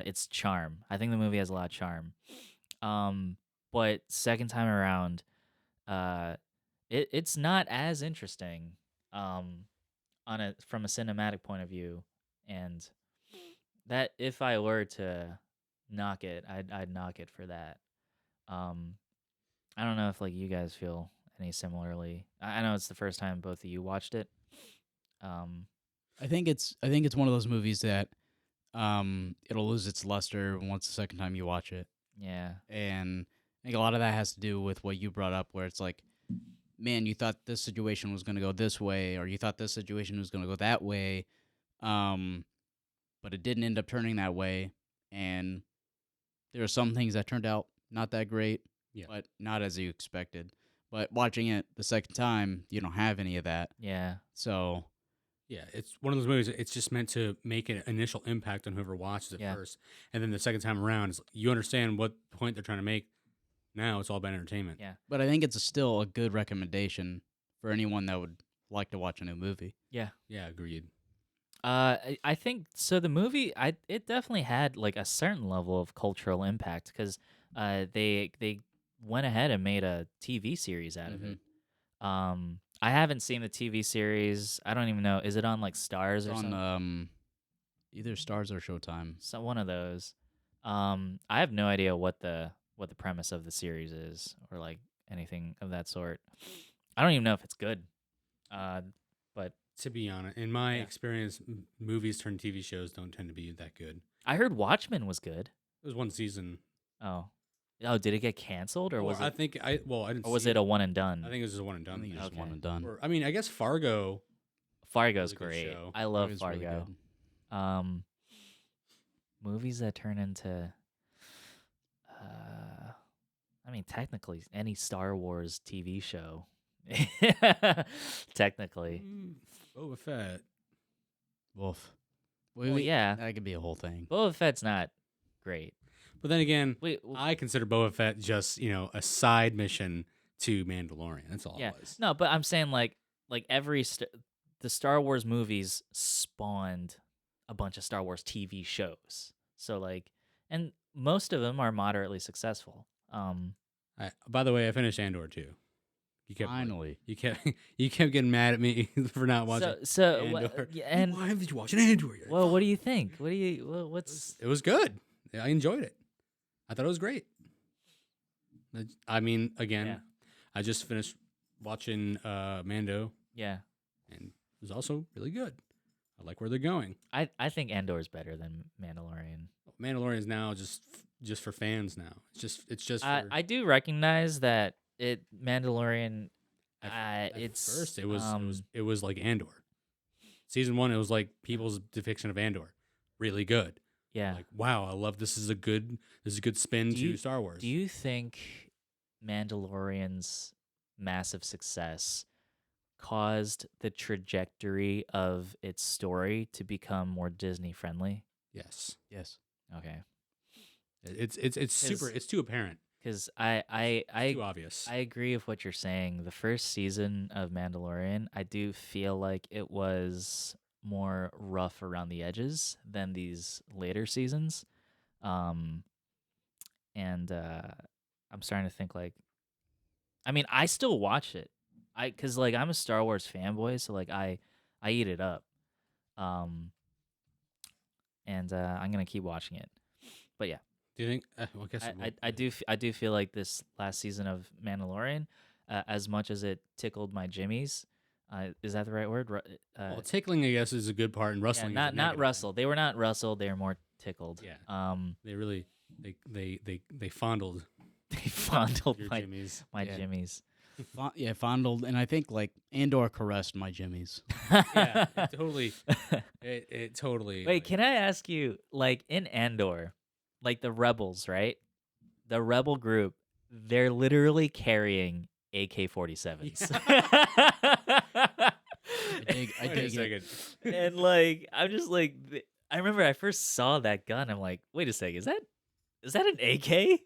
its charm. I think the movie has a lot of charm. But second time around, uh, it's not as interesting, on a from a cinematic point of view, and that if I were to knock it, I'd knock it for that. Um, I don't know if like you guys feel any similarly. I know it's the first time both of you watched it. Um, I think it's one of those movies that it'll lose its luster once the second time you watch it. yeah, And I think a lot of that has to do with what you brought up, where it's like, man, you thought this situation was going to go this way, or you thought this situation was going to go that way, um, but it didn't end up turning that way. And there are some things that turned out not that great, Yeah. but not as you expected. But watching it the second time, you don't have any of that. yeah, So Yeah, it's one of those movies. It's just meant to make an initial impact on whoever watches it Yeah. first, and then the second time around, you understand what point they're trying to make. Now it's all about entertainment. yeah, but I think it's still a good recommendation for anyone that would like to watch a new movie. yeah. Yeah, agreed. I think so. The movie, it definitely had like a certain level of cultural impact because they went ahead and made a TV series out of it. I haven't seen the TV series. I don't even know. Is it on like Stars It's or something? on either Stars or Showtime. So one of those. I have no idea what the premise of the series is or like anything of that sort. I don't even know if it's good. But To be honest, in my Yeah. experience, movies turned TV shows don't tend to be that good. I heard Watchmen was good. It was one season, Oh, did it get canceled or was I it? think I didn't. Or was see it a one and done? I think it was just a one and I done. think thing. it's just one Okay. and done. Or, I mean, I guess Fargo. Fargo's Really good great. show. I love Fargo's really Fargo. good. Movies that turn into, I mean, technically any Star Wars TV show Technically. Boba Fett. Wolf. Well, yeah. That could be a whole thing. Boba Fett's not great. But then again, Wait, I consider Boba Fett just, a side mission to Mandalorian. That's all yeah. it was. No, but I'm saying like the Star Wars movies spawned a bunch of Star Wars TV shows. So like, and most of them are moderately successful. By the way, I finished Andor too. Finally. You kept getting mad at me for not watching. Andor. And Why haven't you watched Andor yet? well, what do you think? What's It was good. I enjoyed it. I thought it was great. I mean, again, Yeah. I just finished watching Mando, yeah? and it was also really good. I like where they're going. I think Andor is better than Mandalorian. Mandalorian is now just for fans now. It's just. For, I do recognize that Mandalorian. at It's first it was like Andor. Season 1, it was like people's depiction of Andor, really good. yeah. Like, wow, I love this. Is a good spin to Star Wars. Do you think Mandalorian's massive success caused the trajectory of its story to become more Disney friendly? Yes, Yes. Okay. it's super. It's too apparent. Because Too obvious. I agree with what you're saying. The first season of Mandalorian, I do feel like it was more rough around the edges than these later seasons. And I'm starting to think like, I mean, I still watch it. Cause like I'm a Star Wars fanboy, so like I eat it up. And I'm gonna keep watching it. But yeah. Do you think? Well, I guess I do feel like this last season of Mandalorian, as much as it tickled my jimmies, is that the right word? Well, tickling, I guess, is a good part, and Yeah, rustling. not is a negative rustled. They were not rustled. They were more tickled. Yeah. They really they fondled They fondled your my jimmies. Yeah. jimmies. Fondled, and I think like Andor caressed my jimmies. Yeah, it totally. It totally. Wait, can I ask you, like in Andor, like the rebels, right? The rebel group, they're literally carrying AK-47s. I Wait a dig it. second. And like, I'm just like, I remember I first saw that gun. I'm like, wait a second, is that an AK?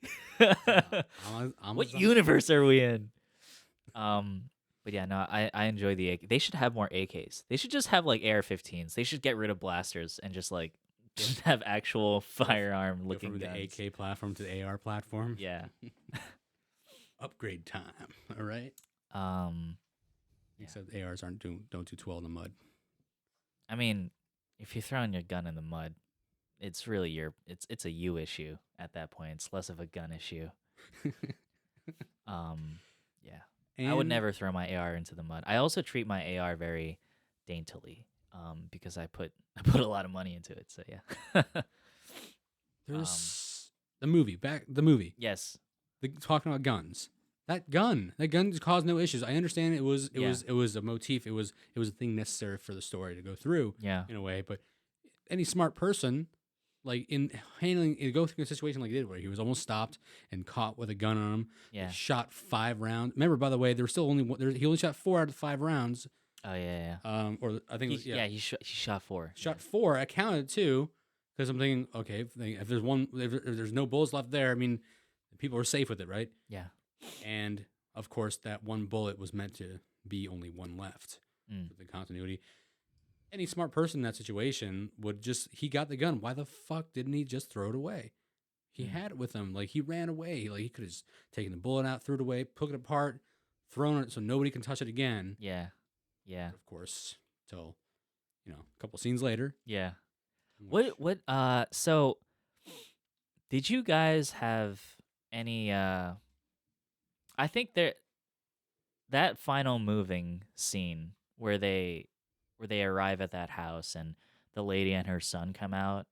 What universe are we in? But yeah, no, I enjoy the AK. They should have more AKs. They should just have like AR-15s. They should get rid of blasters and just like have actual firearm Go looking from the guns. AK platform to the AR platform. Yeah. Upgrade time. All right. Yeah. Except ARs don't do too well in the mud. I mean, if you're throwing your gun in the mud, it's really it's a you issue at that point. It's less of a gun issue. Yeah. I would And- never throw my AR into the mud. I also treat my AR very daintily, because I put a lot of money into it. So yeah. There's the movie. The movie. Yes. Talking about guns. That gun caused no issues. I understand it was a motif. It was a thing necessary for the story to go through. Yeah. In a way, but any smart person, like in handling, go through a situation like he did, where he was almost stopped and caught with a gun on him. Yeah. He shot 5 rounds. Remember, by the way, there were still he only shot 4 out of 5 rounds. Oh yeah. Or I think it was, He shot 4. shot 4. I counted 2 because I'm thinking, okay, if there's no bullets left there, I mean, people were safe with it, right? Yeah. And of course, that one bullet was meant to be only one left for the continuity. Any smart person in that situation he got the gun. Why the fuck didn't he just throw it away? He had it with him. Like, he ran away. Like, he could have taken the bullet out, threw it away, took it apart, thrown it so nobody can touch it again. Yeah. Yeah. Of course, till, a couple scenes later. Yeah. So did you guys have any I think that final moving scene where they arrive at that house and the lady and her son come out,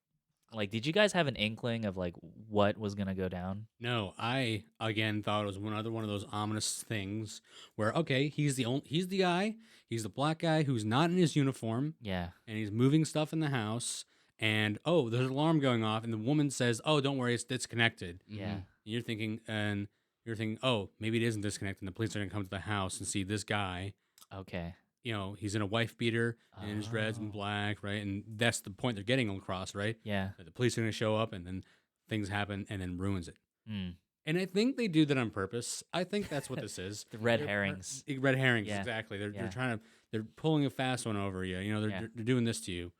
like, did you guys have an inkling of like what was gonna go down? No, I again thought it was one of those ominous things where, okay, he's the guy, he's the black guy who's not in his uniform, Yeah. and he's moving stuff in the house, and there's an alarm going off, and the woman says, "Oh, don't worry, it's connected." Yeah. And you're thinking, and you're thinking, oh, maybe it isn't disconnect, and the police are gonna come to the house and see this guy. Okay. He's in a wife beater and his reds and Oh. black, right? And that's the point they're getting across, right? Yeah. That the police are gonna show up, and then things happen, and then ruins it. Mm. And I think they do that on purpose. I think that's what this is. The red They're herrings. Red herrings, Yeah. exactly. They're Yeah. trying to they're pulling a fast one over you. They're Yeah. they're doing this to you.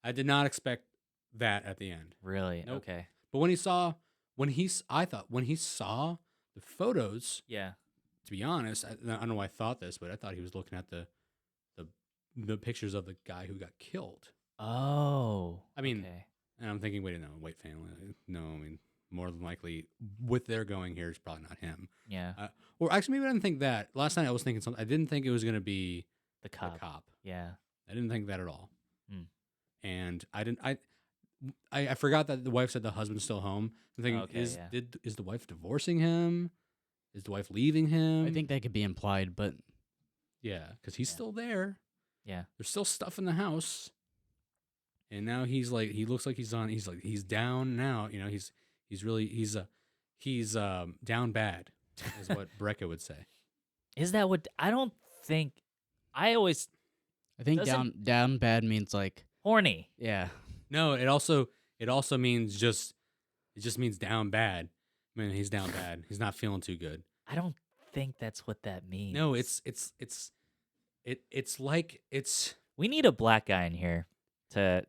I did not expect that at the end. Really? Nope. Okay. But I thought when he saw the photos, Yeah. to be honest, I don't know why I thought this, but I thought he was looking at the pictures of the guy who got killed. Oh. I mean, okay. and I'm thinking, wait, no, white family. No, I mean, more than likely, what they're going here is probably not him. Yeah. Or actually, maybe I didn't think that. Last night I was thinking something. I didn't think it was going to be The the cop. cop. Yeah. I didn't think that at all. Mm. And I didn't. I forgot that the wife said the husband's still home. I'm thinking, Okay, is yeah. is the wife divorcing him? Is the wife leaving him? I think that could be implied, but yeah, because he's Yeah. still there. Yeah. There's still stuff in the house. And now he looks like he's down now. He's down bad, is what Brecca would say. Is that what? I don't think. I always I think Doesn't- down bad means like horny. yeah. No, it also means it just means down bad. I mean, he's down bad. He's not feeling too good. I don't think that's what that means. No, it's like it's We need a black guy in here to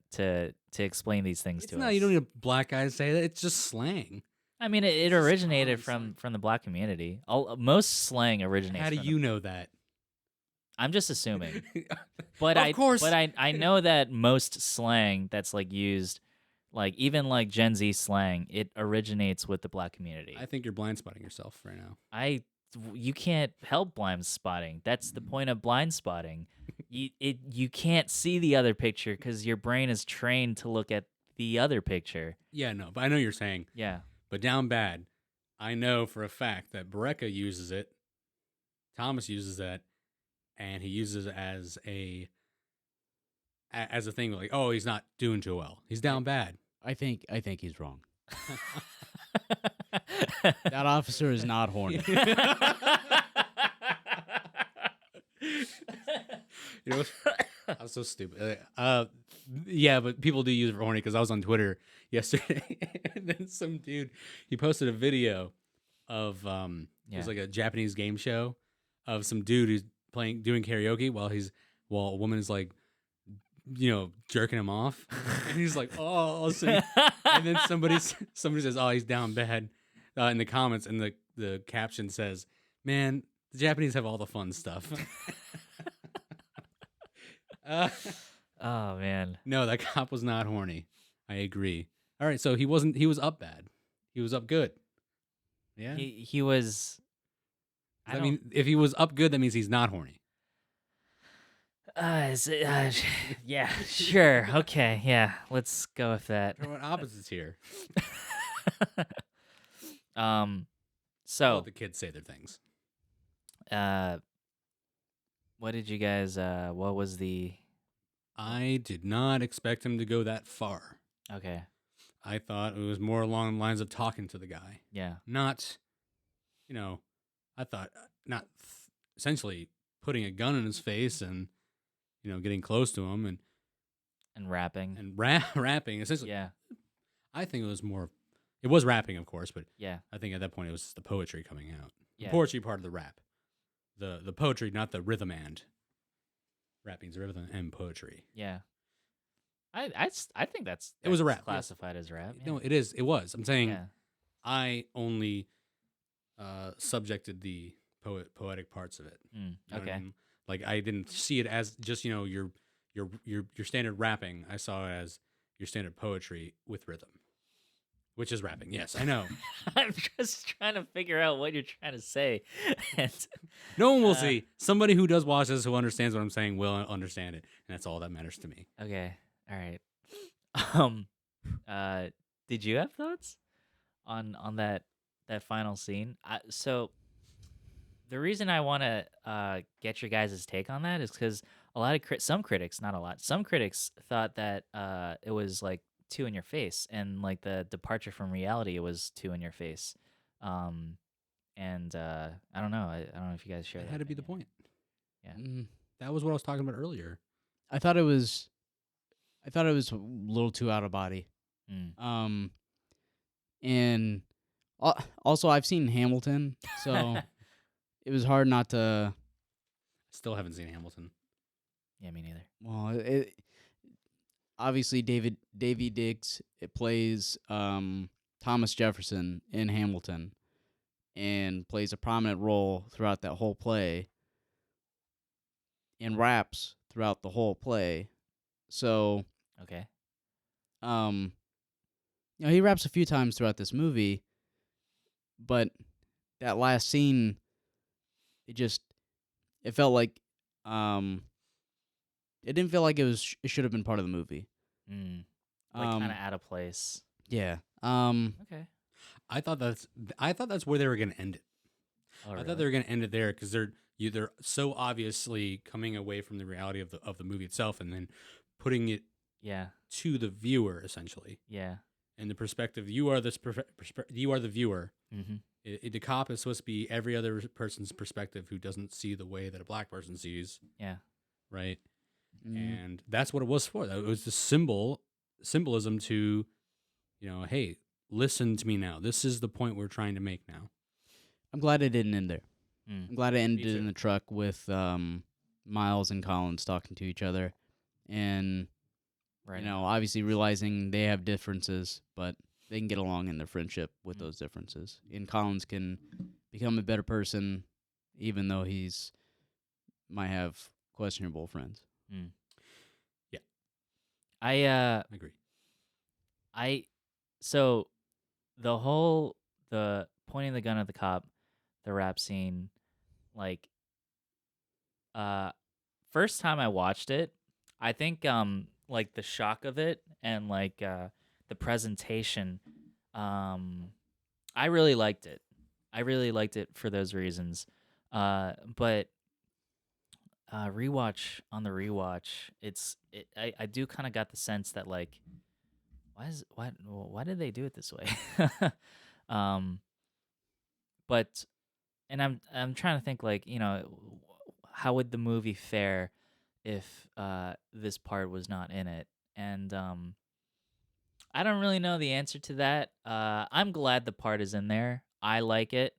explain these things to us. you don't need a black guy to say that. It's just slang. I mean, it just originated common from the black community. Most slang originates. How do from you know that? I'm just assuming, but Of course. but I know that most slang that's like used, like even like Gen Z slang, it originates with the black community. I think you're blind spotting yourself right now. You can't help blind spotting. That's the point of blind spotting. You can't see the other picture because your brain is trained to look at the other picture. Yeah, no, but I know you're saying, Yeah. but down bad. I know for a fact that Brecca uses it. Thomas uses that, and he uses it as a thing like, oh, he's not doing too well. He's down bad. I think he's wrong. That officer is not horny. I'm so stupid. Yeah, but people do use it for horny because I was on Twitter yesterday, and then some dude he posted a video of it was like a Japanese game show of some dude who's doing karaoke while a woman is like, jerking him off, and he's like, oh, and then somebody says, oh, he's down bad, in the comments, and the caption says, man, the Japanese have all the fun stuff. Oh man. No, that cop was not horny. I agree. All right, so he was up bad. He was up good. Yeah. He was. I mean, if he was up good, that means he's not horny. Yeah, sure. Okay, yeah. Let's go with that. There are opposites here. So I'll let the kids say their things. what did you guys what was the I did not expect him to go that far. Okay. I thought it was more along the lines of talking to the guy, Yeah. not, I thought not essentially putting a gun in his face and, getting close to him And rapping. and rapping. Essentially, Yeah. I think it was rapping, of course, but Yeah. I think at that point it was the poetry coming out. Yeah. The poetry part of the rap. The poetry, not the rhythm and. Rapping's rhythm and poetry. Yeah. I think that's It was a rap, yeah. classified as rap. No, it is. It was. I'm saying Yeah. I only subjected the poetic parts of it. Mm, You know what I okay. mean? Like I didn't see it as just your standard rapping. I saw it as your standard poetry with rhythm, which is rapping. Yes, I know. I'm just trying to figure out what you're trying to say. And No one will see. Somebody who does watch this who understands what I'm saying will understand it, and that's all that matters to me. okay. All right. Did you have thoughts on that final scene? So the reason I want to get your guys' take on that is because a lot of some critics, not a lot, some critics thought that it was like too in your face, and like the departure from reality, it was too in your face. and I don't know. I don't know if you guys share That that had to be the opinion. point. Yeah. Mm, That was what I was talking about earlier. I thought it was a little too out of body. Mm. And also I've seen Hamilton, so it was hard not to. Still haven't seen Hamilton. Yeah, me neither. Well, obviously Davy Diggs it plays Thomas Jefferson in Hamilton, and plays a prominent role throughout that whole play, and raps throughout the whole play. So, Okay. he raps a few times throughout this movie, but that last scene, it felt like, it didn't feel like it should have been part of the movie. Mm. Like kind of Um, out of place. yeah. Okay. I thought that's where they were going to end it. Oh, I really? thought they were going to end it there because they're so obviously coming away from the reality of the movie itself and then putting it Yeah. to the viewer essentially. Yeah. And the perspective you are you are the viewer. Mm-hmm. The cop is supposed to be every other person's perspective who doesn't see the way that a black person sees, Yeah. right? mm, And that's what it was for. That was the symbolism to, hey, listen to me now. This is the point we're trying to make now. I'm glad it didn't end there. Mm. I'm glad it ended too. in the truck with Miles and Collins talking to each other, and Right. obviously realizing they have differences, but they can get along in their friendship with those differences. And Collins can become a better person, even though might have questionable friends. Mm. Yeah. I I agree. so the pointing the gun at the cop, the rap scene, like first time I watched it, I think like the shock of it and like the presentation, I really liked it. I really liked it for those reasons. But rewatch on the rewatch, I do kind of got the sense that like why did they do it this way? um but and I'm trying to think like, how would the movie fare if this part was not in it? And I don't really know the answer to that. I'm glad the part is in there. I like it.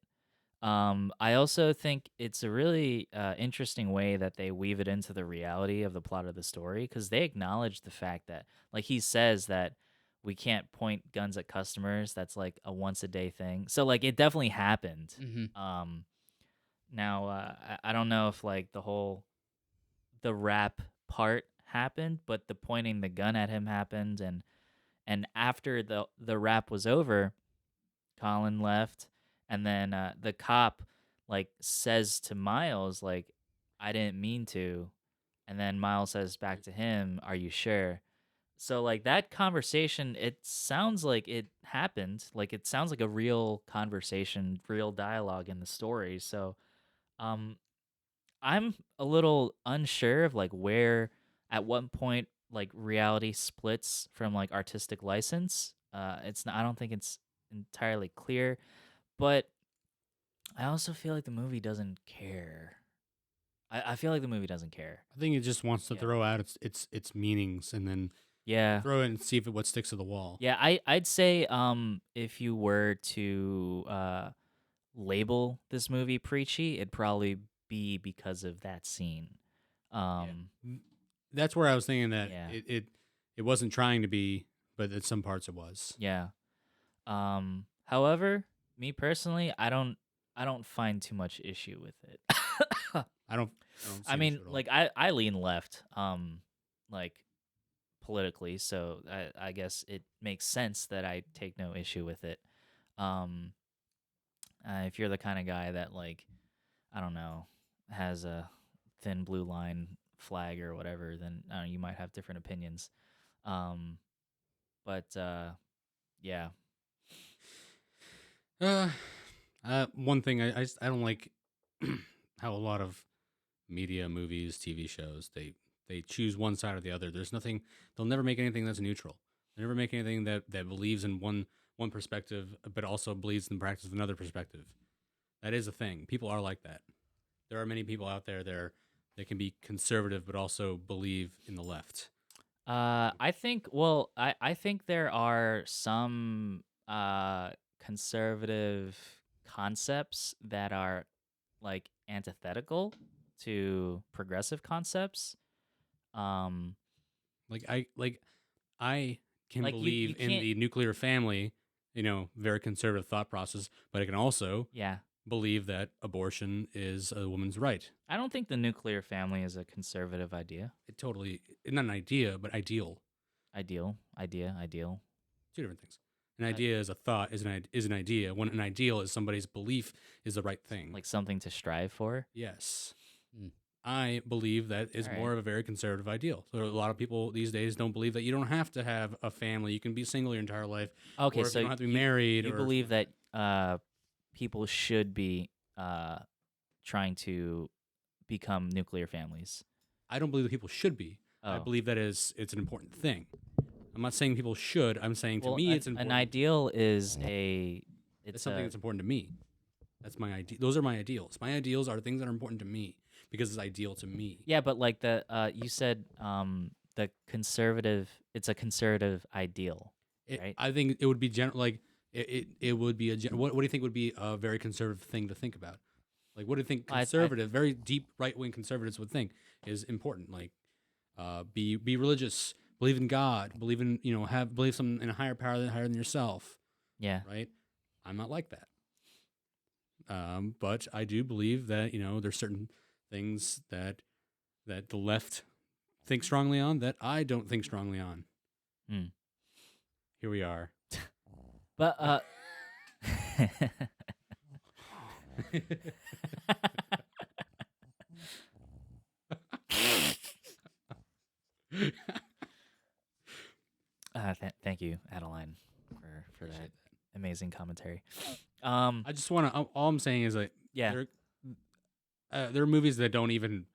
I also think it's a really interesting way that they weave it into the reality of the plot of the story because they acknowledge the fact that, like, he says that we can't point guns at customers. That's like a once a day thing. So, like, it definitely happened. Mm-hmm. Now, I don't know if like the rap part happened, but the pointing the gun at him happened, and after the rap was over, Colin left, and then the cop like says to Miles like, "I didn't mean to," and then Miles says back to him, "Are you sure?" So like that conversation, it sounds like it happened. Like it sounds like a real conversation, real dialogue in the story. So um I'm a little unsure of like where at what point like reality splits from like artistic license. It's not, I don't think it's entirely clear, but I also feel like the movie doesn't care. I feel like the movie doesn't care. I think it just wants to Yeah. throw out its meanings and then Yeah. throw it and see if what sticks to the wall. Yeah, I'd say if you were to label this movie preachy, it'd probably be because of that scene. That's where I was thinking that Yeah. it wasn't trying to be, but at some parts it was. Yeah. However, me personally, I don't find too much issue with it. I don't see I an mean, issue at all. like I lean left, like politically, so I guess it makes sense that I take no issue with it. Um, if you're the kind of guy that like, I don't know, has a thin blue line flag or whatever, then I don't know, you might have different opinions. Um, but yeah. One thing I don't like how a lot of media, movies, TV shows they choose one side or the other. There's nothing. They'll never make anything that's neutral. They never make anything that believes in one perspective, but also believes in the practice of another perspective. That is a thing. People are like that. There are many people out there that can be conservative but also believe in the left. I think. Well, I think there are some conservative concepts that are like antithetical to progressive concepts. Um, I can like you believe in can't. the nuclear family, very conservative thought process, but I can also Yeah, believe that abortion is a woman's right. I don't think the nuclear family is a conservative idea. It totally not an idea, but ideal. Ideal. Two different things. An idea is a thought, is an idea. When an ideal is somebody's belief is the right thing. Like something to strive for. Yes. Mm. I believe that is All right. more of a very conservative ideal. So a lot of people these days don't believe that you don't have to have a family. You can be single your entire life. Okay, or if so you don't have to be married. You or believe that people should be trying to become nuclear families. I don't believe that people should be. I Oh. believe that it's an important thing. I'm not saying people should. I'm saying to me it's important. An ideal is It's something that's important to me. That's my idea. Those are my ideals. My ideals are things that are important to me because it's ideal to me. Yeah, but like the you said the conservative, it's a conservative ideal, right? I think it would be it would be what do you think would be a very conservative thing to think about? Like what do you think conservative, very deep right wing conservatives would think is important? Like be religious, believe in God, believe in believe some in a higher power higher than yourself. Yeah. Right? I'm not like that. But I do believe that there's certain things that the left thinks strongly on that I don't think strongly on. Hmm. Here we are. But thank you, Adaline, for that amazing commentary. I just want to. All I'm saying is like, Yeah. there are movies that don't even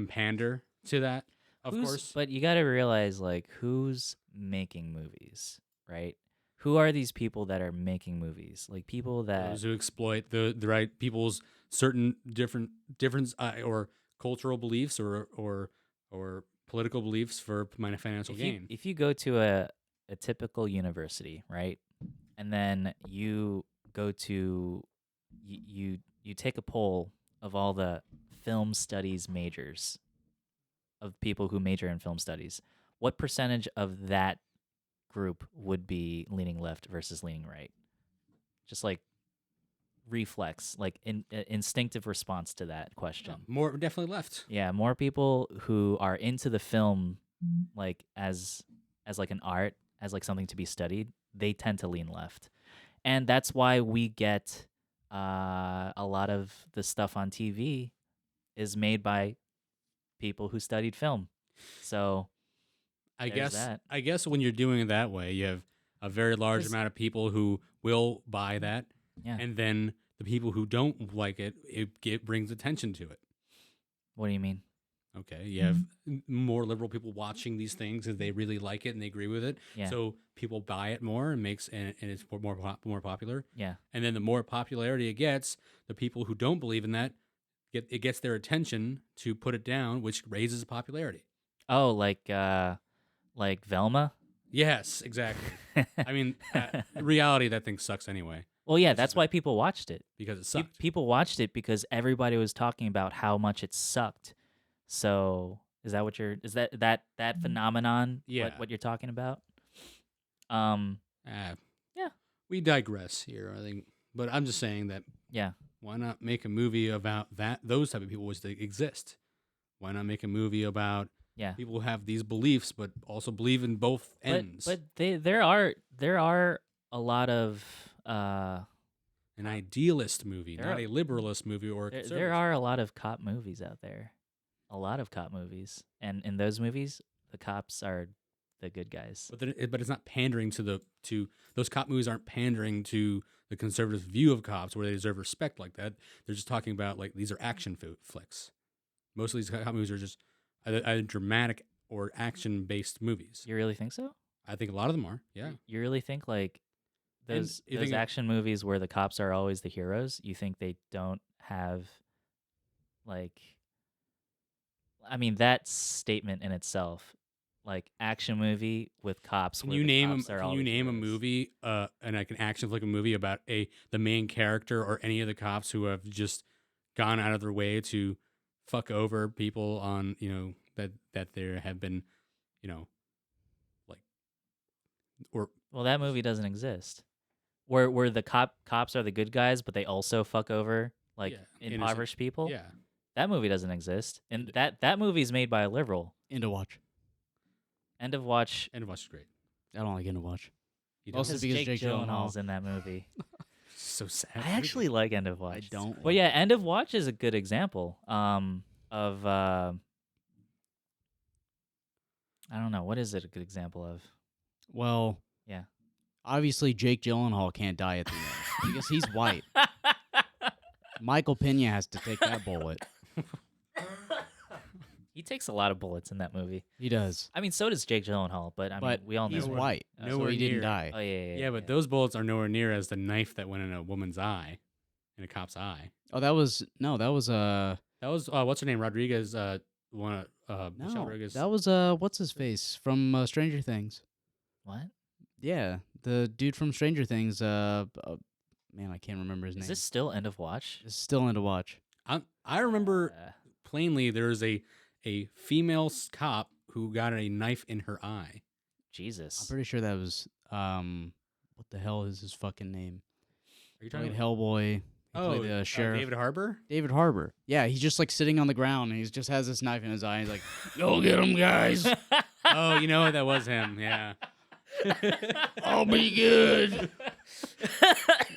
pander to that. Of course, But you got to realize, like, who's making movies, right? Who are these people that are making movies? Like people that those who exploit the right people's certain different or cultural beliefs or political beliefs for financial gain. If you go to a typical university, right, and then you go to you take a poll of all the film studies majors of people who major in film studies, what percentage of that group would be leaning left versus leaning right? Just like reflex, like instinctive response to that question. More definitely left. Yeah, more people who are into the film, like as like an art, as like something to be studied, they tend to lean left, and that's why we get a lot of the stuff on TV is made by people who studied film. So I there's guess that. I guess when you're doing it that way, you have a very large amount of people who will buy that, Yeah. and then the people who don't like it, it brings attention to it. What do you mean? Okay, you have more liberal people watching these things because they really like it and they agree with it. Yeah. So people buy it more and and it's more popular. Yeah. And then the more popularity it gets, the people who don't believe in that it gets their attention to put it down, which raises popularity. Oh, like Velma? Yes, exactly. I mean, reality, that thing sucks anyway. Well, yeah, that's why people watched it. Because it sucked. People watched it because everybody was talking about how much it sucked. So, is that what you're? Is that phenomenon? Yeah. What you're talking about? Yeah. We digress here, I think. But I'm just saying that. Yeah. Why not make a movie about those type of people which they exist? Why not make a movie about people who have these beliefs but also believe in both ends? But there are a lot of an idealist movie, not a liberalist movie or a conservative. There are a lot of cop movies out there. A lot of cop movies. And in those movies, the cops are the good guys. But it's not pandering to those cop movies aren't pandering to the conservative view of cops where they deserve respect like that. They're just talking about like these are action flicks. Most of these cop movies are just either dramatic or action based movies. You really think so? I think a lot of them are. Yeah. You really think like those you those think action movies where the cops are always the heroes, you think they don't have like I mean that statement in itself, like action movie with cops Can where you the name cops are can all you the name a heroes. movie, and like an action flick movie about the main character or any of the cops who have just gone out of their way to fuck over people on that there have been like or Well, that movie doesn't exist. Where the cops are the good guys, but they also fuck over like yeah, innocent impoverished people. yeah. That movie doesn't exist, and that movie is made by a liberal. End of watch. End of watch. End of watch is great. I don't like End of watch. He Mostly does. Because because Jake Jake Gyllenhaal's Gyllenhaal. in that movie. So sad. I actually like End of Watch. I don't. Well, yeah, End of Watch is a good example. Of I don't know, what is it a good example of? Well, Yeah. obviously Jake Gyllenhaal can't die at the end because he's white. Michael Pena has to take that bullet. He takes a lot of bullets in that movie. He does. I mean, so does Jake Gyllenhaal, but I mean, we all know he's nowhere- white, so nowhere he didn't near. die. Oh yeah. Yeah, but those bullets are nowhere near as the knife that went in a woman's eye, in a cop's eye. Oh, that was That was what's her name? Rodriguez. One. Michelle no, Rodriguez. that was what's his face from Stranger Things. What? Yeah, the dude from Stranger Things. Man, I can't remember his name. Is this still End of Watch? It's still in to watch. I remember Uh, plainly. There was a female cop who got a knife in her eye. I'm Jesus. pretty sure that was what the hell is his fucking name? Are you Played talking? Hellboy. He played the sheriff. David Harbour. David Harbour. Yeah, he's just like sitting on the ground and he just has this knife in his eye. And he's like, "Go get him, guys! Oh, you know what? That was him. Yeah. I'll be good."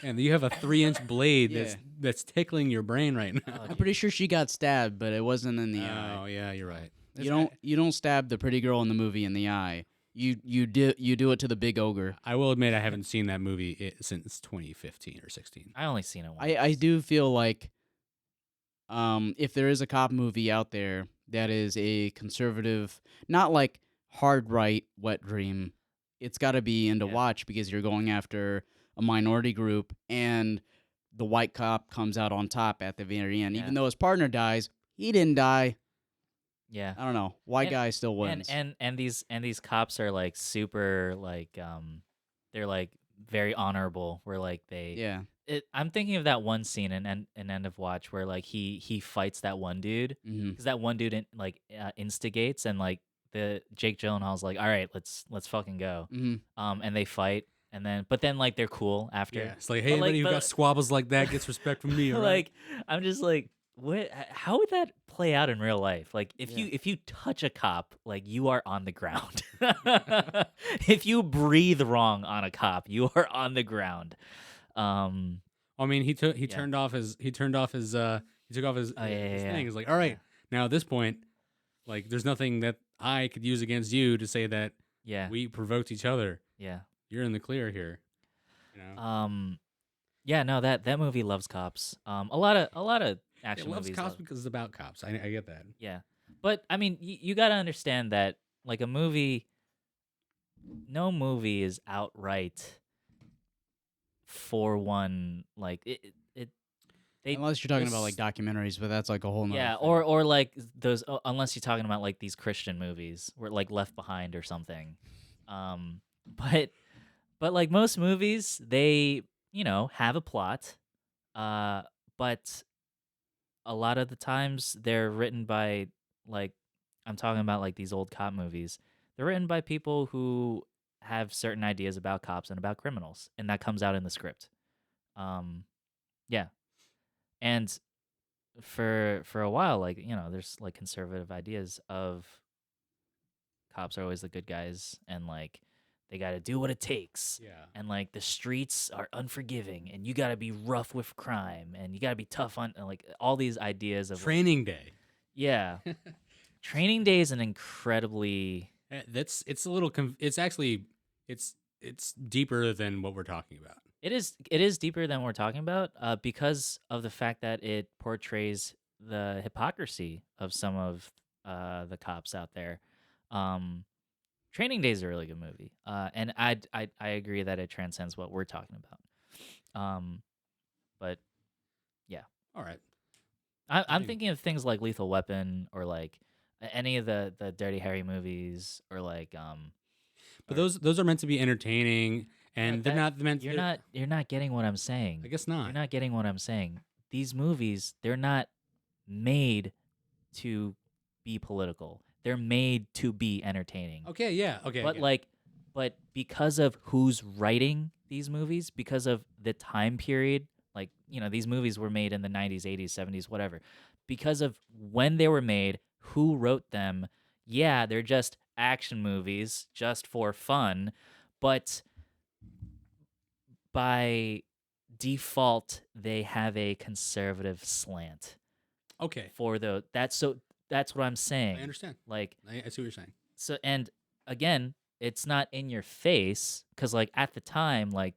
And you have a 3-inch blade Yeah. that's tickling your brain right now. I'm pretty sure she got stabbed, but it wasn't in the eye. Oh yeah, you're right. You don't stab the pretty girl in the movie in the eye. You do it to the big ogre. I will admit I haven't seen that movie since 2015 or 16. I only seen it once. I do feel like if there is a cop movie out there that is a conservative, not like hard right wet dream, it's got to be into Yeah. watch because you're going after a minority group and the white cop comes out on top at the very end. Yeah. Even though his partner dies, he didn't die. Yeah. I don't know. White And- guy still wins. And these cops are like super like they're like very honorable where like they yeah. I'm thinking of that one scene in End of Watch where like he fights that one dude Mm-hmm. because that one dude instigates and like the Jake Gyllenhaal's like, all right, let's fucking go. Mm-hmm. And they fight and then like they're cool after. Yeah, it's like, hey, But, like, anybody who but- got squabbles like that gets respect from me. All right? Like I'm just like, what? How would that play out in real life? Like if Yeah. you touch a cop, like you are on the ground. If you breathe wrong on a cop, you are on the ground. I mean, he turned off his he took off his yeah. thing. He's like, all right, now at this point, like, there's nothing that I could use against you to say that Yeah. we provoked each other. Yeah. You're in the clear here. You know, Yeah, no, that movie loves cops. A lot of it action loves movies cops love- because it's about cops. I get that. Yeah. But I mean, you got to understand that like a movie no movie is outright for one like it they Unless you're talking about like it's- documentaries, but that's like a whole nother yeah, thing. or like those unless you're talking about like these Christian movies where like Left Behind or something. But like most movies, they, have a plot. But a lot of the times they're written by like I'm talking about like these old cop movies. They're written by people who have certain ideas about cops and about criminals, and that comes out in the script. Yeah. And for a while, like, there's like conservative ideas of cops are always the good guys and like they got to do what it takes. Yeah. And like the streets are unforgiving and you got to be rough with crime and you got to be tough on like all these ideas of Training Day. yeah. Training Day is an incredibly It's a little. It's actually it's deeper than what we're talking about. It is deeper than we're talking about because of the fact that it portrays the hypocrisy of some of the cops out there. Training Day is a really good movie. And I agree that it transcends what we're talking about. But yeah, All right. I'm think- thinking of things like Lethal Weapon or like any of the Dirty Harry movies or like But or- those are meant to be entertaining, and they're not meant. you're not getting what I'm saying. I guess not. You're not getting what I'm saying. These movies, they're not made to be political. They're made to be entertaining. Okay. Yeah. Okay. But okay. but because of who's writing these movies, because of the time period, like, these movies were made in the 90s, 80s, 70s, whatever. Because of when they were made, who wrote them, yeah, they're just action movies just for fun, but by default they have a conservative slant Okay. for that's what I'm saying. I understand. Like, I see what you're saying. so, and again, it's not in your face because like at the time, like,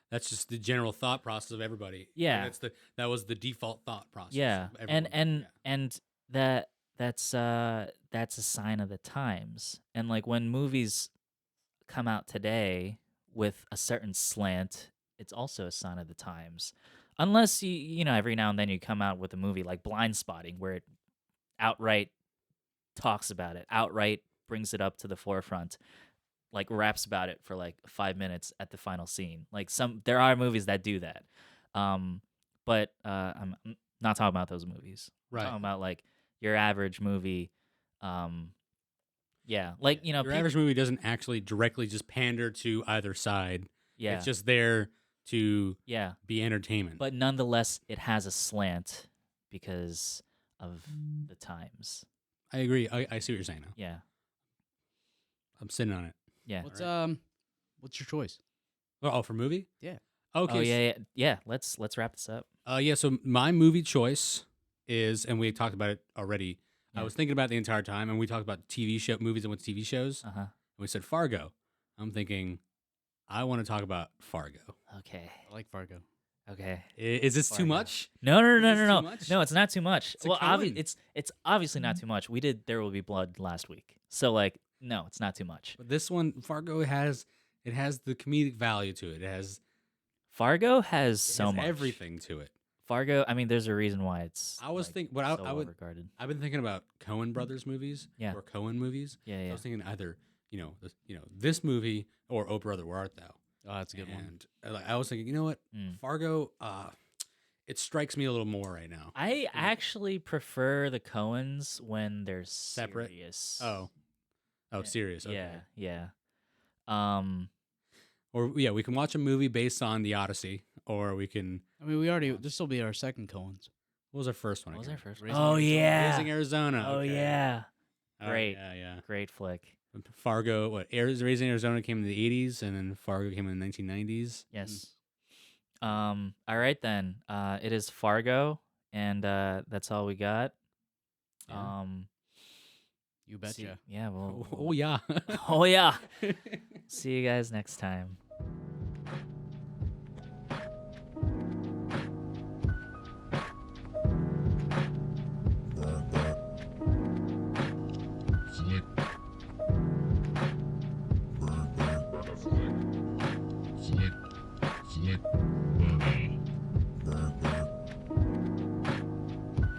That's just the general thought process of everybody. Yeah. That was the default thought process. yeah, of and everyone. and that's a sign of the times. And like when movies come out today with a certain slant, it's also a sign of the times. Unless every now and then you come out with a movie like Blindspotting where it outright talks about it, outright brings it up to the forefront, like raps about it for like 5 minutes at the final scene. Like there are movies that do that. But I'm not talking about those movies. Right. I'm talking about like your average movie. Yeah, like your average movie doesn't actually directly just pander to either side. yeah, It's just there to yeah, be entertainment. but nonetheless, it has a slant because of the times. I agree. I see what you're saying now. Yeah, I'm sitting on it. yeah. What's your choice? Oh, for movie? Yeah. Okay. Oh yeah. Let's wrap this up. Yeah. So my movie choice is, and we talked about it already. I Yeah. was thinking about it the entire time, and we talked about TV show movies and with TV shows. Uh huh. And we said Fargo. I'm thinking, I want to talk about Fargo. Okay. I like Fargo. Okay. Is this too Fargo. much? No, Is this no. too much? No, it's not too much. It's a Well, Coen. it's obviously not too much. We did There Will Be Blood last week, so like, no, it's not too much. But this one, Fargo has the comedic value to it. It has Fargo has it so has much. everything to it. There's a reason why it's. I was like, thinking, what so I would. regarded. I've been thinking about Coen Brothers movies, Yeah. or Coen movies. Yeah, So I yeah. was thinking either this movie or Oh Brother Where Art Thou. Oh, that's a good one. And I was thinking, you know what, Mm. Fargo, it strikes me a little more right now. I actually prefer the Coens when they're Separate? serious. Oh, serious. Okay. Yeah. Or yeah, we can watch a movie based on the Odyssey, or we can. I mean, this will be our second Coens. What was our first one? What was again? our first? Raising Oh Arizona. yeah. Raising Arizona. Oh okay. yeah. All right, Great. Yeah. Great flick. Fargo. Raising Arizona came in the 80s, and then Fargo came in the 1990s. Yes. All right then. It is Fargo, and that's all we got. Yeah. You See- betcha. yeah. Well. Oh yeah. Oh yeah. See you guys next time. Slick. Burn, burn. Slick. Slick. Burn. Burn, burn.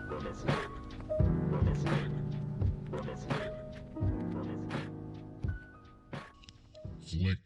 Burn a flick. Burn a flick. Burn a flick. Burn a flick. Slick.